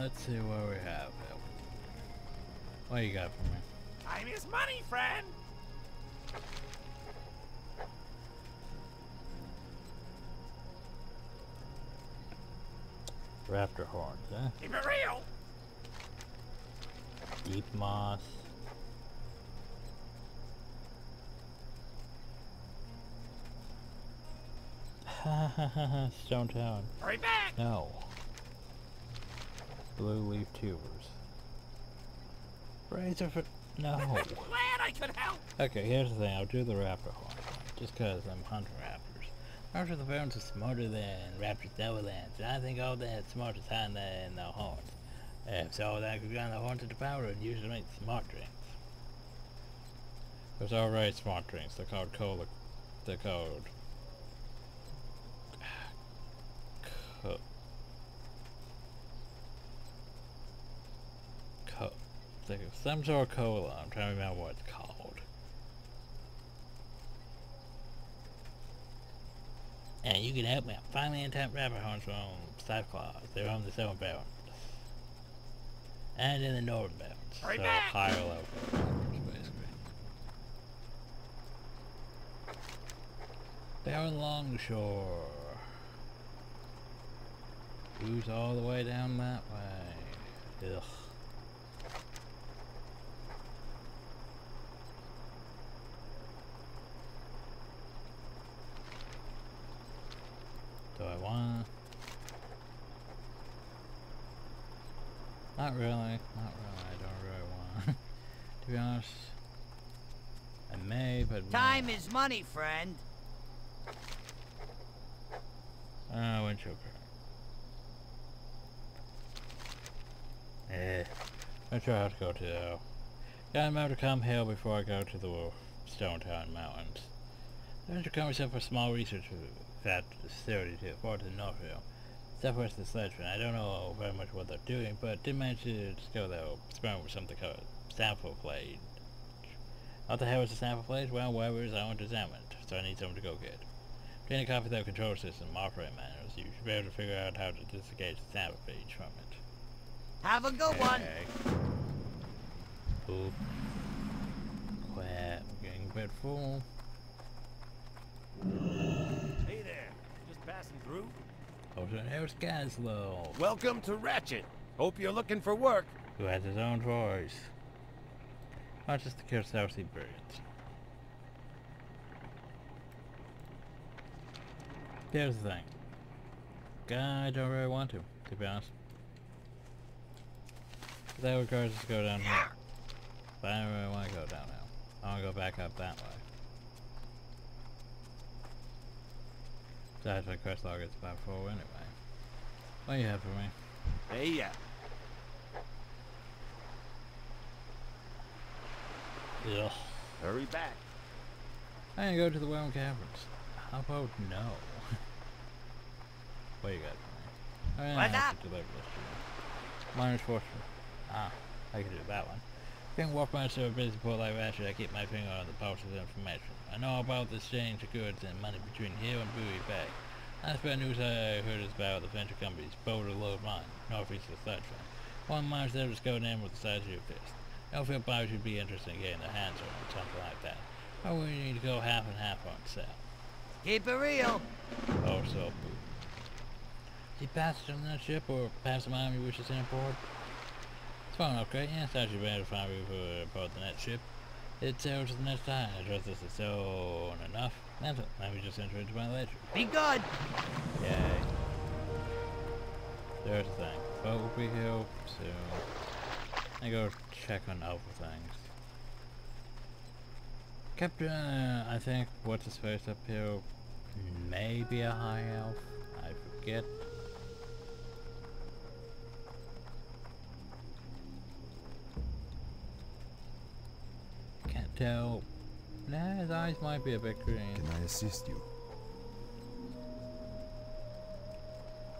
Let's see what we have. What you got for me? Time is money, friend. Raptor horns, eh? Keep it real. Deep moss. Stone Town. Hurry back! No. Blue leaf tubers. Razor for... No. Glad I could help! Okay, here's the thing. I'll do the raptor horn. Just because I'm hunting raptors. Raptors, the parents are smarter than raptors Neverlands. And I think all that smart is hiding there in the horns. So that could grind the horns into powder and use to make smart drinks. There's already smart drinks. They're called cola. They're called... some sort of cola. I'm trying to remember what it's called. And you can help me. I'm finally in top rabbit horns from Cyclops. They're on the southern bounds. And in the northern bounds. Right So back. higher level bounds, basically. Down along the shore. Who's all the way down that way? Ugh. Do I want? Not really. Not really. I don't really want. To be honest, I may, but Time is money, friend. windshield crack. I'm sure I have to go to. Gotta remember to come hill before I go to the Stone Town Mountains. I have to come myself a small research facility to far to the north hill. Southwest of the Sledgeman. I don't know very much what they're doing, but did manage to just go there, experiment with something called sample plate. What the hell is a sample plate? Well, whatever it is, I want to examine it, so I need someone to go get. Obtain a copy of the control system, operating manuals. You should be able to figure out how to disengage the sample page from it. Have a good one. Oop. Crap, I'm getting a bit full. Hey there, just passing through. Oh, so there's Gaslow, Welcome to Ratchet. Hope you're looking for work. who has his own voice. Not just to kill Southsea birds. Here's the thing. I don't really want to be honest. That requires us to go down here. But I don't really want to go down now. I want to go back up that way. Besides, my quest log is about full anyway. What do you have for me? Hey, yeah. Ugh. Hurry back. I can go to the Whelm Caverns. How about no? What you got for me? I What's have up? to deliver this to you. Miner's Fortune. Ah, I can do that one. Being Warcraft so busy port like Ratchet, I keep my finger on the pulse of information. I know about the exchange of goods and money between here and Bowie Bay. That's bad news I heard is about the venture company's Boulder Load Mine, northeast of the Sledgeman. One mine's there to go in with the size of your fist. I don't feel buyers would be interested in getting their hands on something like that. Why would you need to go half and half on sale? Keep it real. Oh, so boo. Did you pass it on that ship or pass the mine you wish to send aboard? It's fine, okay. Yeah, it's actually better to find me for aboard the next ship. It sails to the next time. I trust this is soon enough. That's it. Let me just enter into my ledger. Be good. Yay. There's the thing. Boat will be here soon. I go check on other things. Captain, I think what's his face up here? Maybe a high elf. I forget. Can't tell. Nah, his eyes might be a bit green. Can I assist you?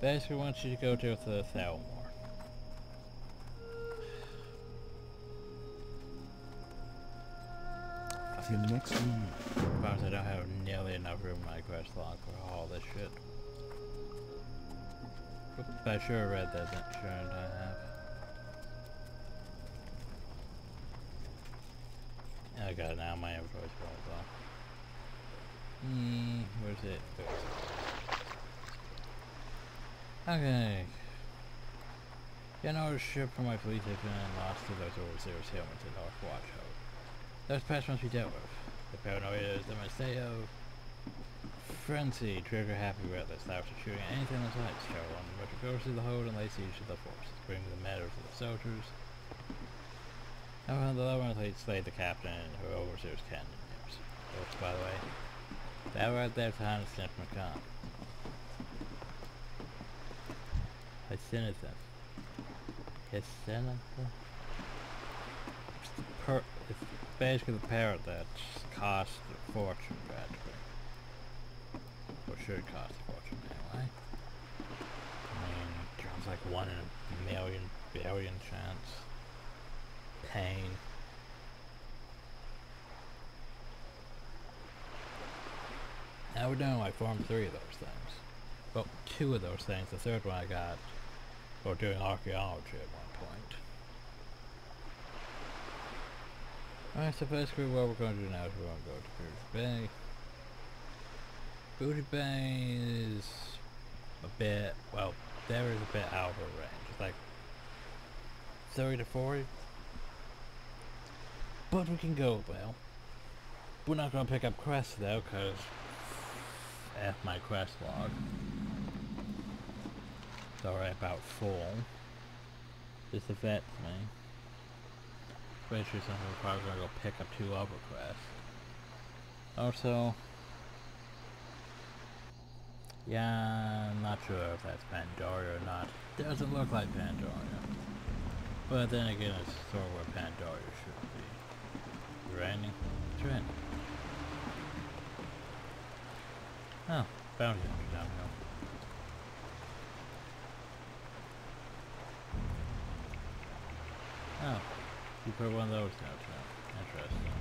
Basically wants you to go to the Thalmor. Till next week. Promise I don't have nearly enough room in my quest log for all this shit. But I sure read that insurance I have. I got it now, my invoice falls off. Where's it? Okay. Get another ship from my fleet has been lost to those overseers helmets in North Watch Hope. Those pests must be dealt with. The paranoia is the Misteo Frenzy, trigger happy relics, thou to shooting at anything in sight, show one, but to go through the hold and lay siege to the forces, bring the matters of the soldiers. However, the lower elite slay the captain and her overseers cannon nips. Oops, by the way. That right there's the Highness McCon. I sent it them. It's basically the parrot that costs a fortune, practically. Or should cost a fortune anyway. I mean, drones like 1 in a million, billion chance. Pain. Now we're doing like farm 3 of those things. Well, 2 of those things. The third one I got while doing archaeology at one point. Alright, so basically what we're going to do now is we're going to go to Booty Bay. Booty Bay is a bit, well, there is a bit out of range. It's like 30 to 40. But we can go well. We're not going to pick up quests though, because F my quest log. It's already about full. Just affects me. Especially something we're probably going to go pick up 2 other quests. Also, yeah, I'm not sure if that's Pandaria or not. Doesn't look like Pandaria. But then again, it's sort of where Pandaria should be. Raining? It's raining. Oh, bounty hunter downhill. Oh, you put one of those down too. Interesting.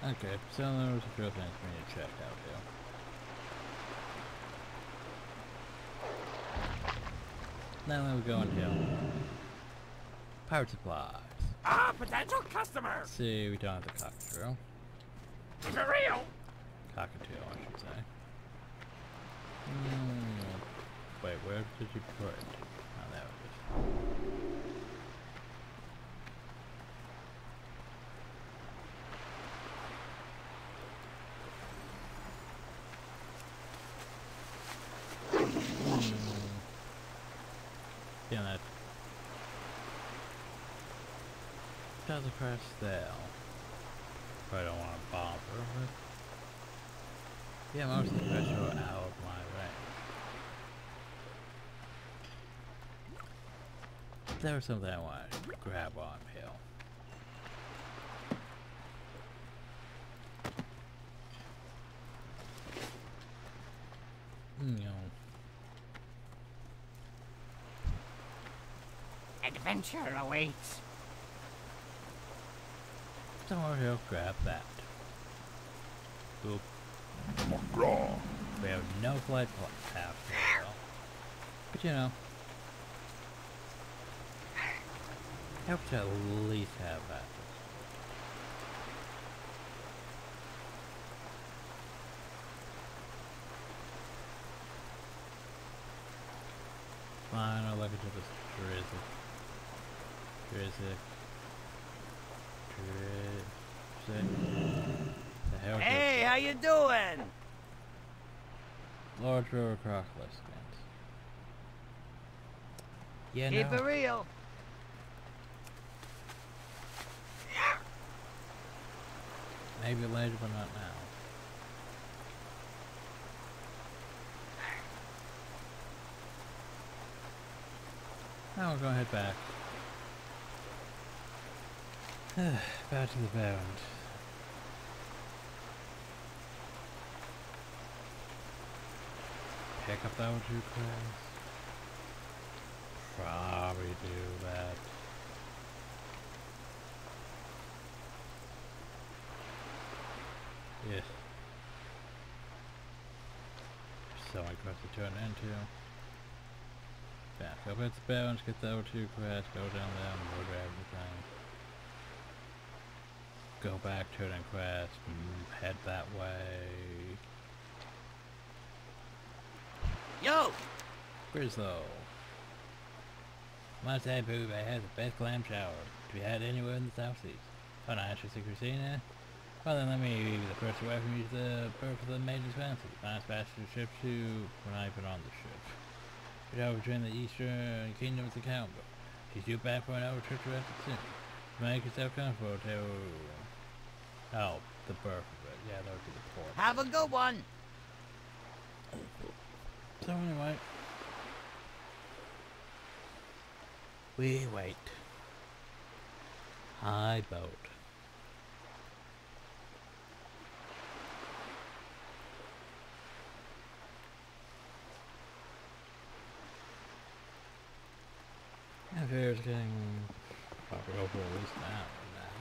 Okay, so there's a few things we need to check out here. Now let me go in here. Power supplies. Ah, potential customers! See, we don't have the cockatiel. Keep it real! Cockatiel, I should say. Wait, where did you put it? Oh, there it is. Yeah, that does a press there. I don't want to bother, but yeah, most of the quests are out of my range. There's something I want to grab on hill. Adventure awaits. Somewhere he'll grab that. Boop. Raw. We have no flight path here, though. But you know, I hope to at least have that. Fine, I'll look into this Drizzy. The hell is Hey, how you doing? Large River Crocodile skins. Yeah, Keep no. it real. Maybe later, but not now. Now we're gonna head back. Back to the bound. Pick up that 2 quests. Probably do that. Yes. So many quests to turn into. Back up at the bounds, get the 2 quests, go down there, murder everything. Go back, turn in quest, head that way. Yo! Grizzlo. Must say Boo Bay has the best clam shower to be had anywhere in the Southeast. Oh, no, actually, Christina. Well then let me be the first away from use the birth of the Maiden's Fancy. Fast passenger ship to when I put on the ship. We travel between the eastern kingdoms of Calvert. She's due back for an hour trip to Essex soon. Make yourself comfortable to... Oh, the birth of it. Yeah, that would be the port. Have a good one. So anyway. We wait. High boat. Yeah, Fear's getting probably over at least an hour now.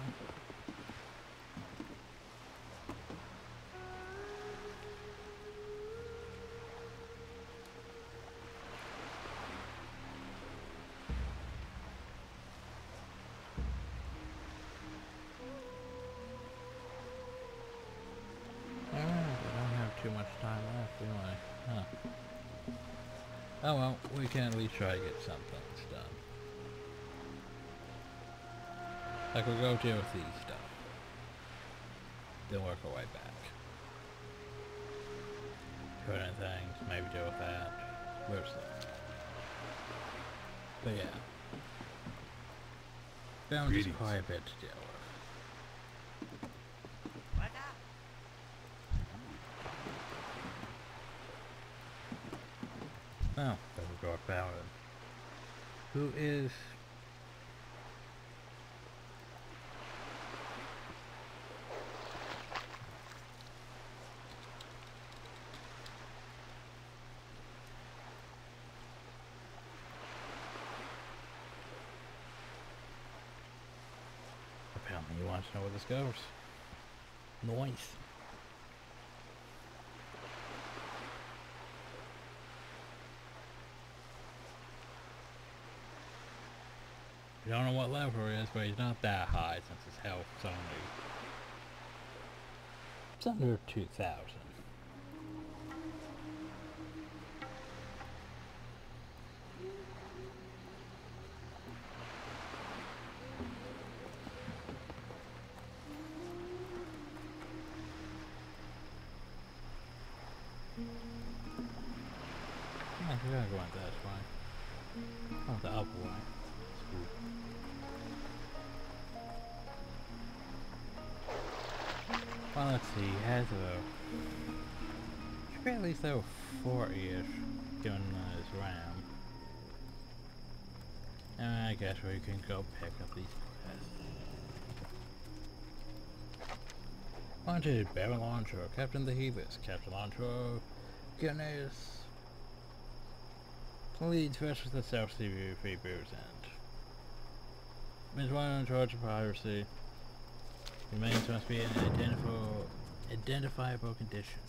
Alright, I don't have too much time left, do I? Huh. Oh well, we can at least try to get some things done. Like we'll go deal with these stuff. Then work our way back. Put in things, maybe deal with that. We'll see. But yeah. Found just quite a bit to deal with. What up? Well, then we'll go about it. Who is... Apparently he wants to know where this goes. Nice. I don't know what level he is, but he's not that high since his health is only... It's under 2,000. I forgot to go out that way. Oh, the upper way. Well, let's see, he has should be at least level 40-ish, given his RAM. And I guess we can go pick up these quests. Wanted, Baron Launcher, Captain the Heavis, Captain Launcher, Guinness. Leads first with the South Sea Freebooters End. Ms. One in charge of piracy. Remains must be in an identifiable condition.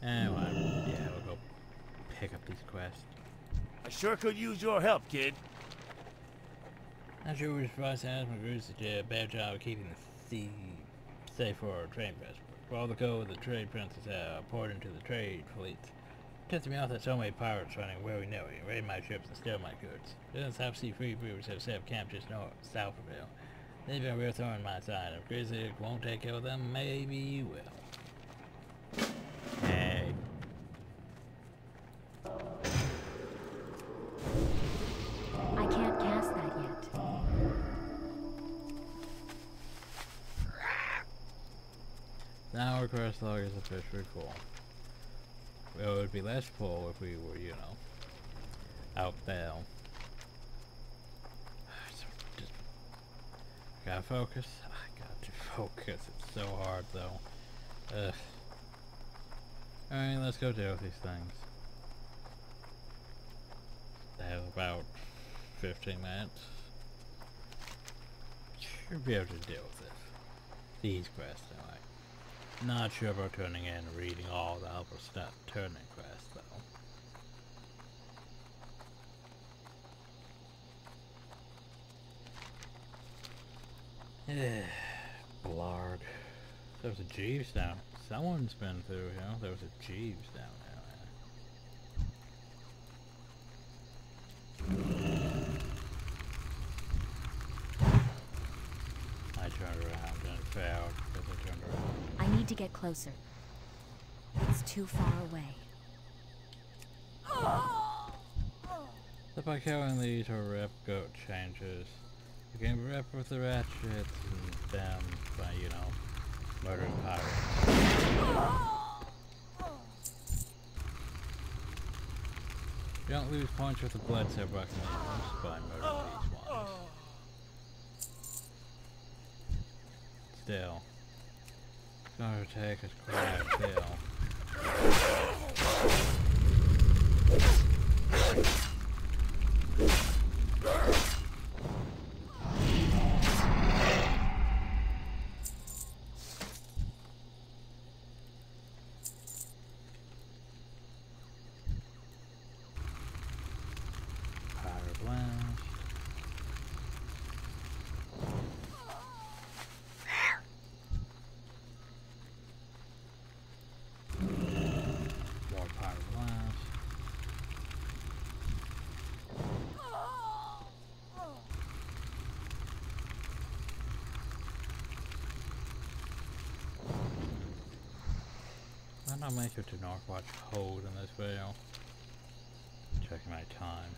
Anyway, yeah, we'll go pick up these quests. I sure could use your help, kid. Not sure which advice Asma Cruz did a bad job of keeping the sea safe for our trade vessels. For all the gold the trade princes poured into the trade fleets. It pisses me off that so many pirates running willy-nilly, raid my ships and steal my goods. The South Sea Freebooters have set up camp just south of here. They've been a real thorn in my side. If Grizzly won't take care of them, maybe you will. Hey. I can't cast that yet. Now our quest log is officially full. Well, it would be less full if we were, you know, out there. Just gotta focus. I got to focus. It's so hard though. Ugh. Alright, let's go deal with these things. I have about 15 minutes. Should be able to deal with this. These quests anyway. Not sure about turning in and reading all the other stuff turning quests though. Blard. There was a Jeeves down. Someone's been through here. There was a Jeeves down there. failed because I turned around. I need to get closer. It's too far away. So by killing these or rip goat changes, you can rip with the ratchets and them by, you know, murdering pirates. You don't lose points with the blood cell mechanisms by murdering these ones. Still, it's gonna take us quite a kill. Pirate blast. More pirate blast. Why not make it to Northwatch hold in this video? Checking my time.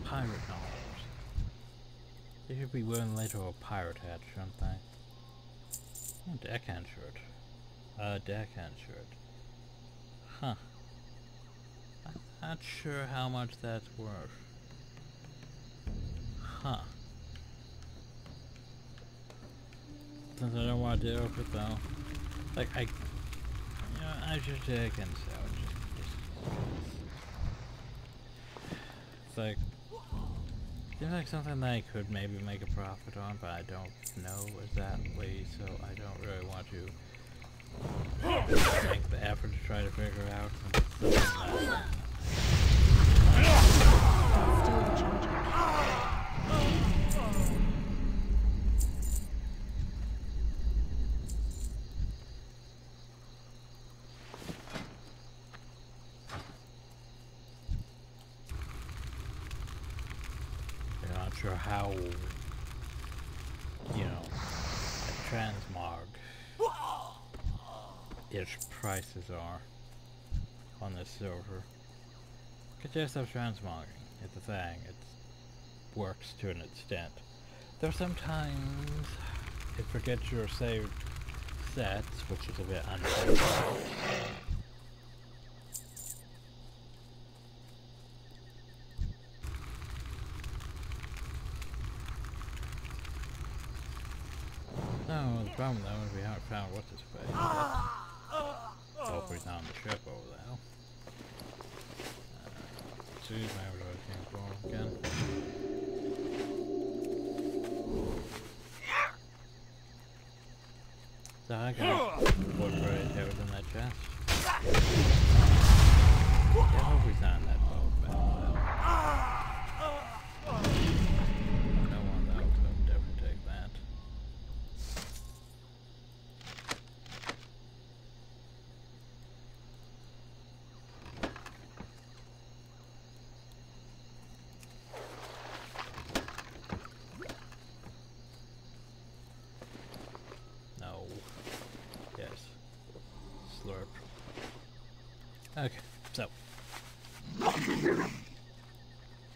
Pirate knowledge. They should be wearing later a pirate hat, shouldn't they? Oh, deckhand shirt. Deckhand shirt. Huh. I'm not sure how much that's worth. Huh. Since I don't want to deal with it though. Like, you know, I should take and sell it. It's like, seems like something that I could maybe make a profit on, but I don't know exactly, so I don't really want to make the effort to try to figure out something that Still the charger. I'm not sure how, you know, a transmog its prices are on this server. Because just of transmogging, it's a thing, it works to an extent. Though sometimes it forgets your saved sets, which is a bit unfortunate. No, the problem though is we haven't found what's his face yet. Hopefully he's not on the ship over there. See, maybe what I came for again. So I got wood right here within that chest. Yeah, hope he's not in that boat battle. No one though, so I'll definitely take that. No. Yes. Slurp. Okay, so.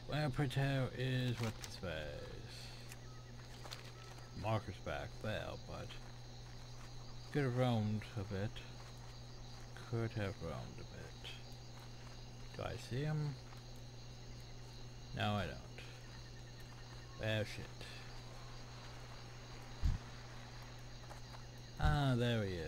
Well, Proteo is what this face. Marker's back well, but could have roamed a bit. Could have roamed a bit. Do I see him? No, I don't. Well, shit. Ah, there he is.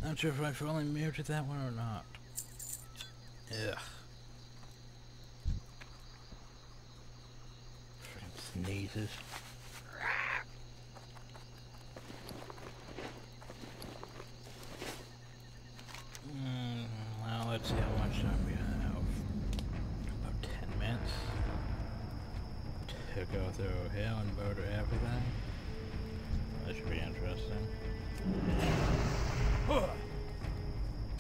Not sure if I fully muted that one or not. Ugh. Freaking sneezes. Well, let's see how much time we have. About 10 minutes to go through here and murder everything. That should be interesting.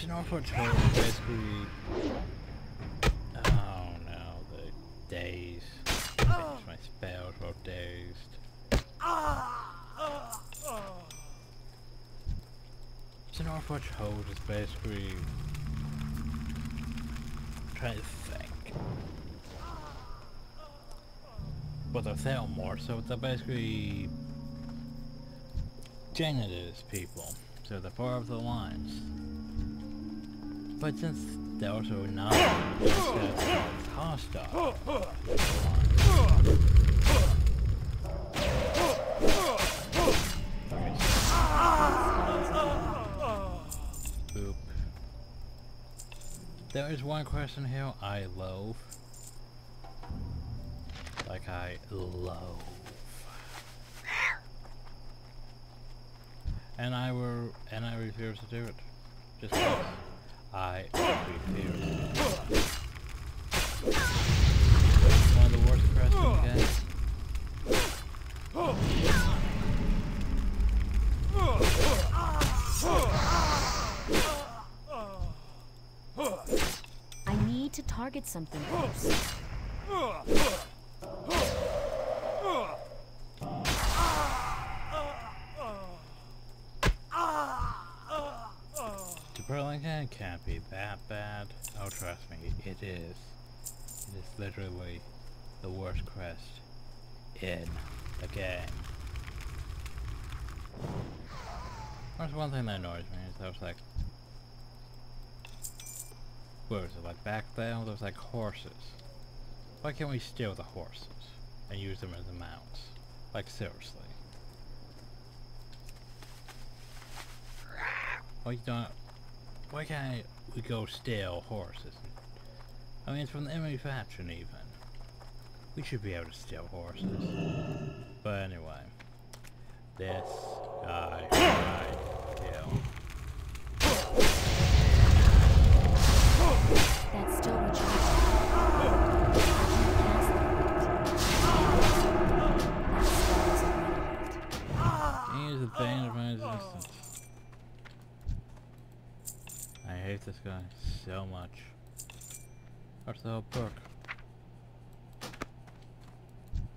You know what it's basically... Oh no, the days. Changed my spells while dazed. So Northwatch Hold is basically... trying to think. But they're Thelmore, so they're basically... Janitor's people. So they're part of the Alliance. But since they're also not hostile, boop. There is one question here I loathe. Like I loathe. And I refuse to do it. Just because I refuse. One of the worst questions in the game. I need to target something first. The Burlington can't be that bad. Oh, trust me, it is. It is literally the worst quest in the game. There's one thing that annoys me is there was like... What was it, like back there? There was like horses. Why can't we steal the horses and use them as mounts? Like seriously. Why don't... Why can't we go steal horses? I mean, it's from the enemy faction even. We should be able to steal horses. But anyway. This guy right here. That's still recharging. He is the bane of my existence. I hate this guy so much. What's the whole book?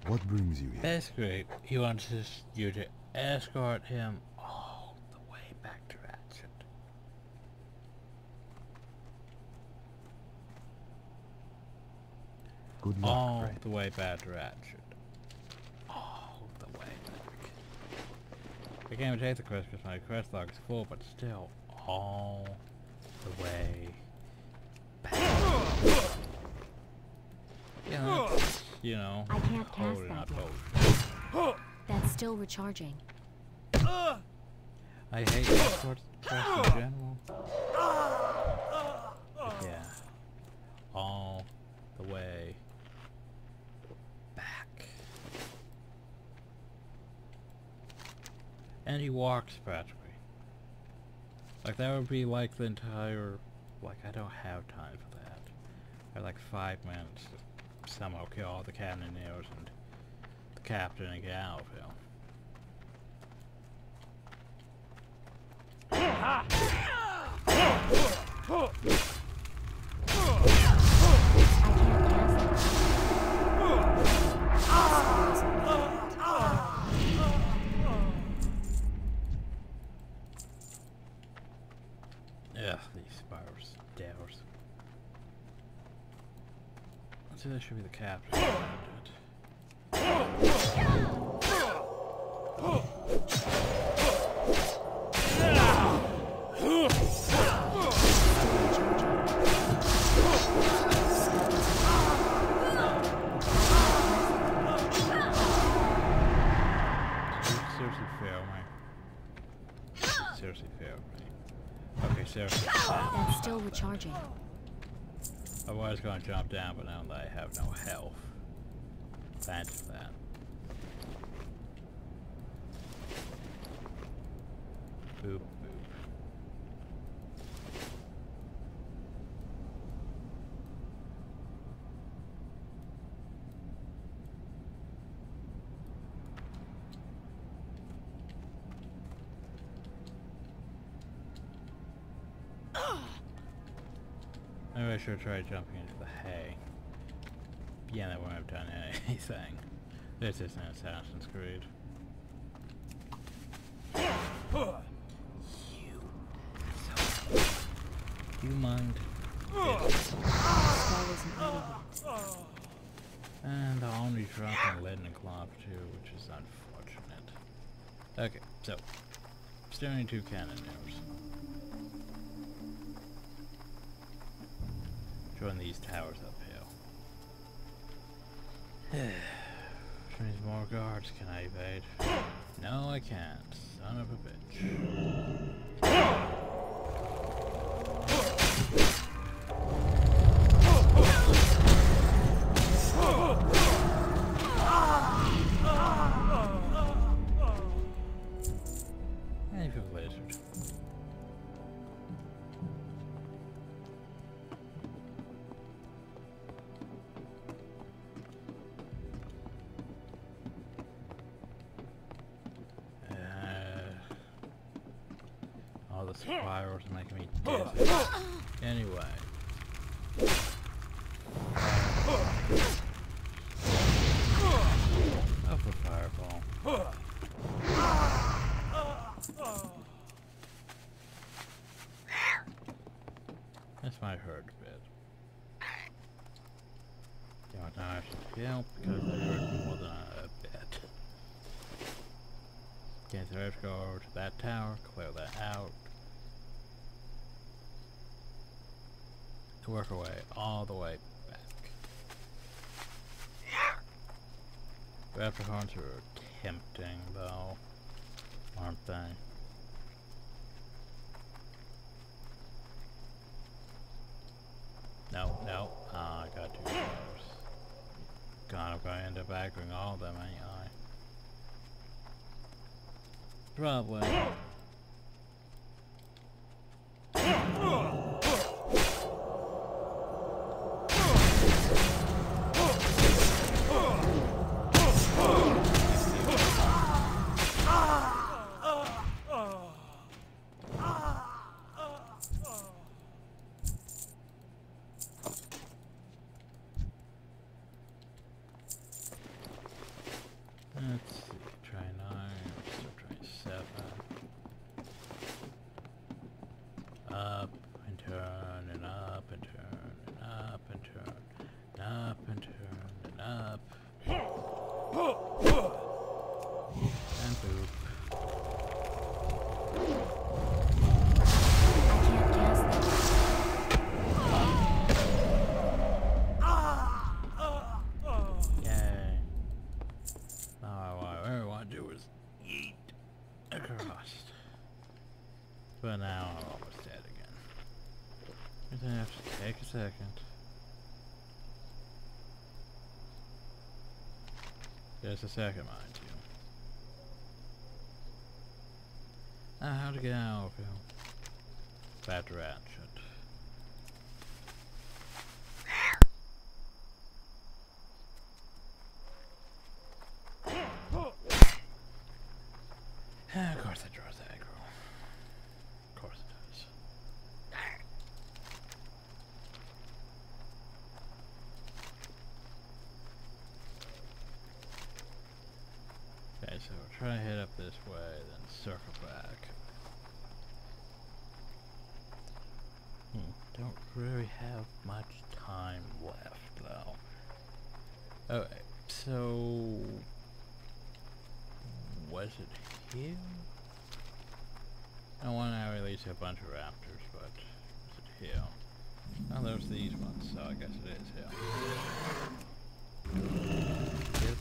What brings you here? Basically, he wants you to escort him all the way back to Ratchet. Good luck, All friend. the way back to Ratchet. All the way back. I can't even take the quest because my quest log is full, but still, all the way back. Yeah, that's, you know, I can't cast totally that not yet. bullshit. That's still recharging. I hate escort quests in general. But yeah, all the way back. And he walks practically. Like that would be like the entire, like I don't have time for that. I have like 5 minutes to somehow kill all the cannoneers and the captain and get out of here. Ugh, these spiders, dares. Let's see, that should be the captain. Seriously fail me. Seriously fail me. Okay, seriously. That's still recharging. I was going to jump down, but now that I have no health. Thanks for that. Boop, boop. Maybe I should try jumping into the hay. Yeah, that wouldn't have done anything. This isn't Assassin's Creed. You mind? And the only dropping lead and cloth too, which is unfortunate. Okay, so steering 2 cannoneers. Join these towers uphill. Which means more guards. Can I evade? No, I can't. Son of a bitch. And you feel lasered. All the spirals are making me dizzy. Anyway. Up a fireball. This might hurt a bit. Don't know if it help because they hurt more than a bit. Okay, so I have to go over to that tower, clear that out. To work our way all the way back. Replicants are tempting though, aren't they? No, no. Ah, I got too close. God, I'm going to end up aggroing all of them, ain't I? Probably. Let's see, try 9, still try 7. Up and turn and up and turn and up and turn and up and turn and up. And boop. I can't cast them. Yay. Now what I want to do is eat across. But now I'm almost dead again. You're gonna have to take a second. Just a second, mind you. Now how to get out of here? Bad ratchet. Of course it draws aggro. Of course it does. Okay, so we'll try to head up this way, then circle back. Don't really have much time left, though. Okay, so... was it here? I want to release a bunch of raptors, but was it here? Oh, there's these ones, so I guess it is here. Get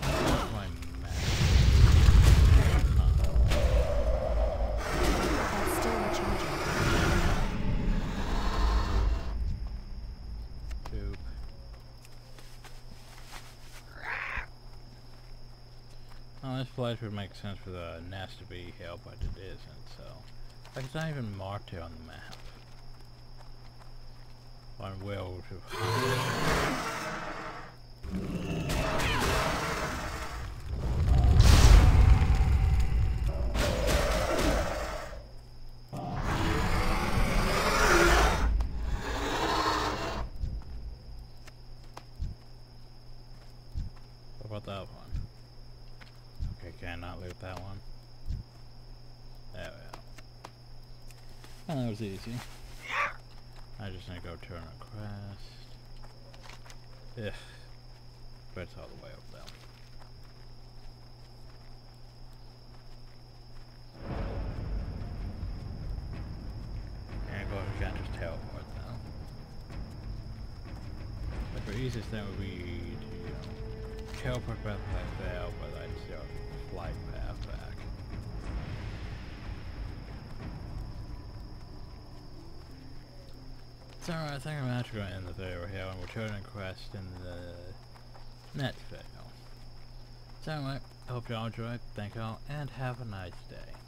my map. That's still recharging. place would make sense for the nest to be here, but it isn't, so... Like, it's not even marked here on the map. On Wales of... What about that one? Okay, cannot loot that one. There we go. And that was easy. I just need to go turn a quest. Ugh. But it's all the way up there. And of course we can't just teleport now. But the easiest thing would be to, teleport back there, but I'd still flight path back. So I think I'm actually going to end the video here and we'll turn a quest in the next video. So anyway, I hope y'all enjoyed, thank y'all, and have a nice day.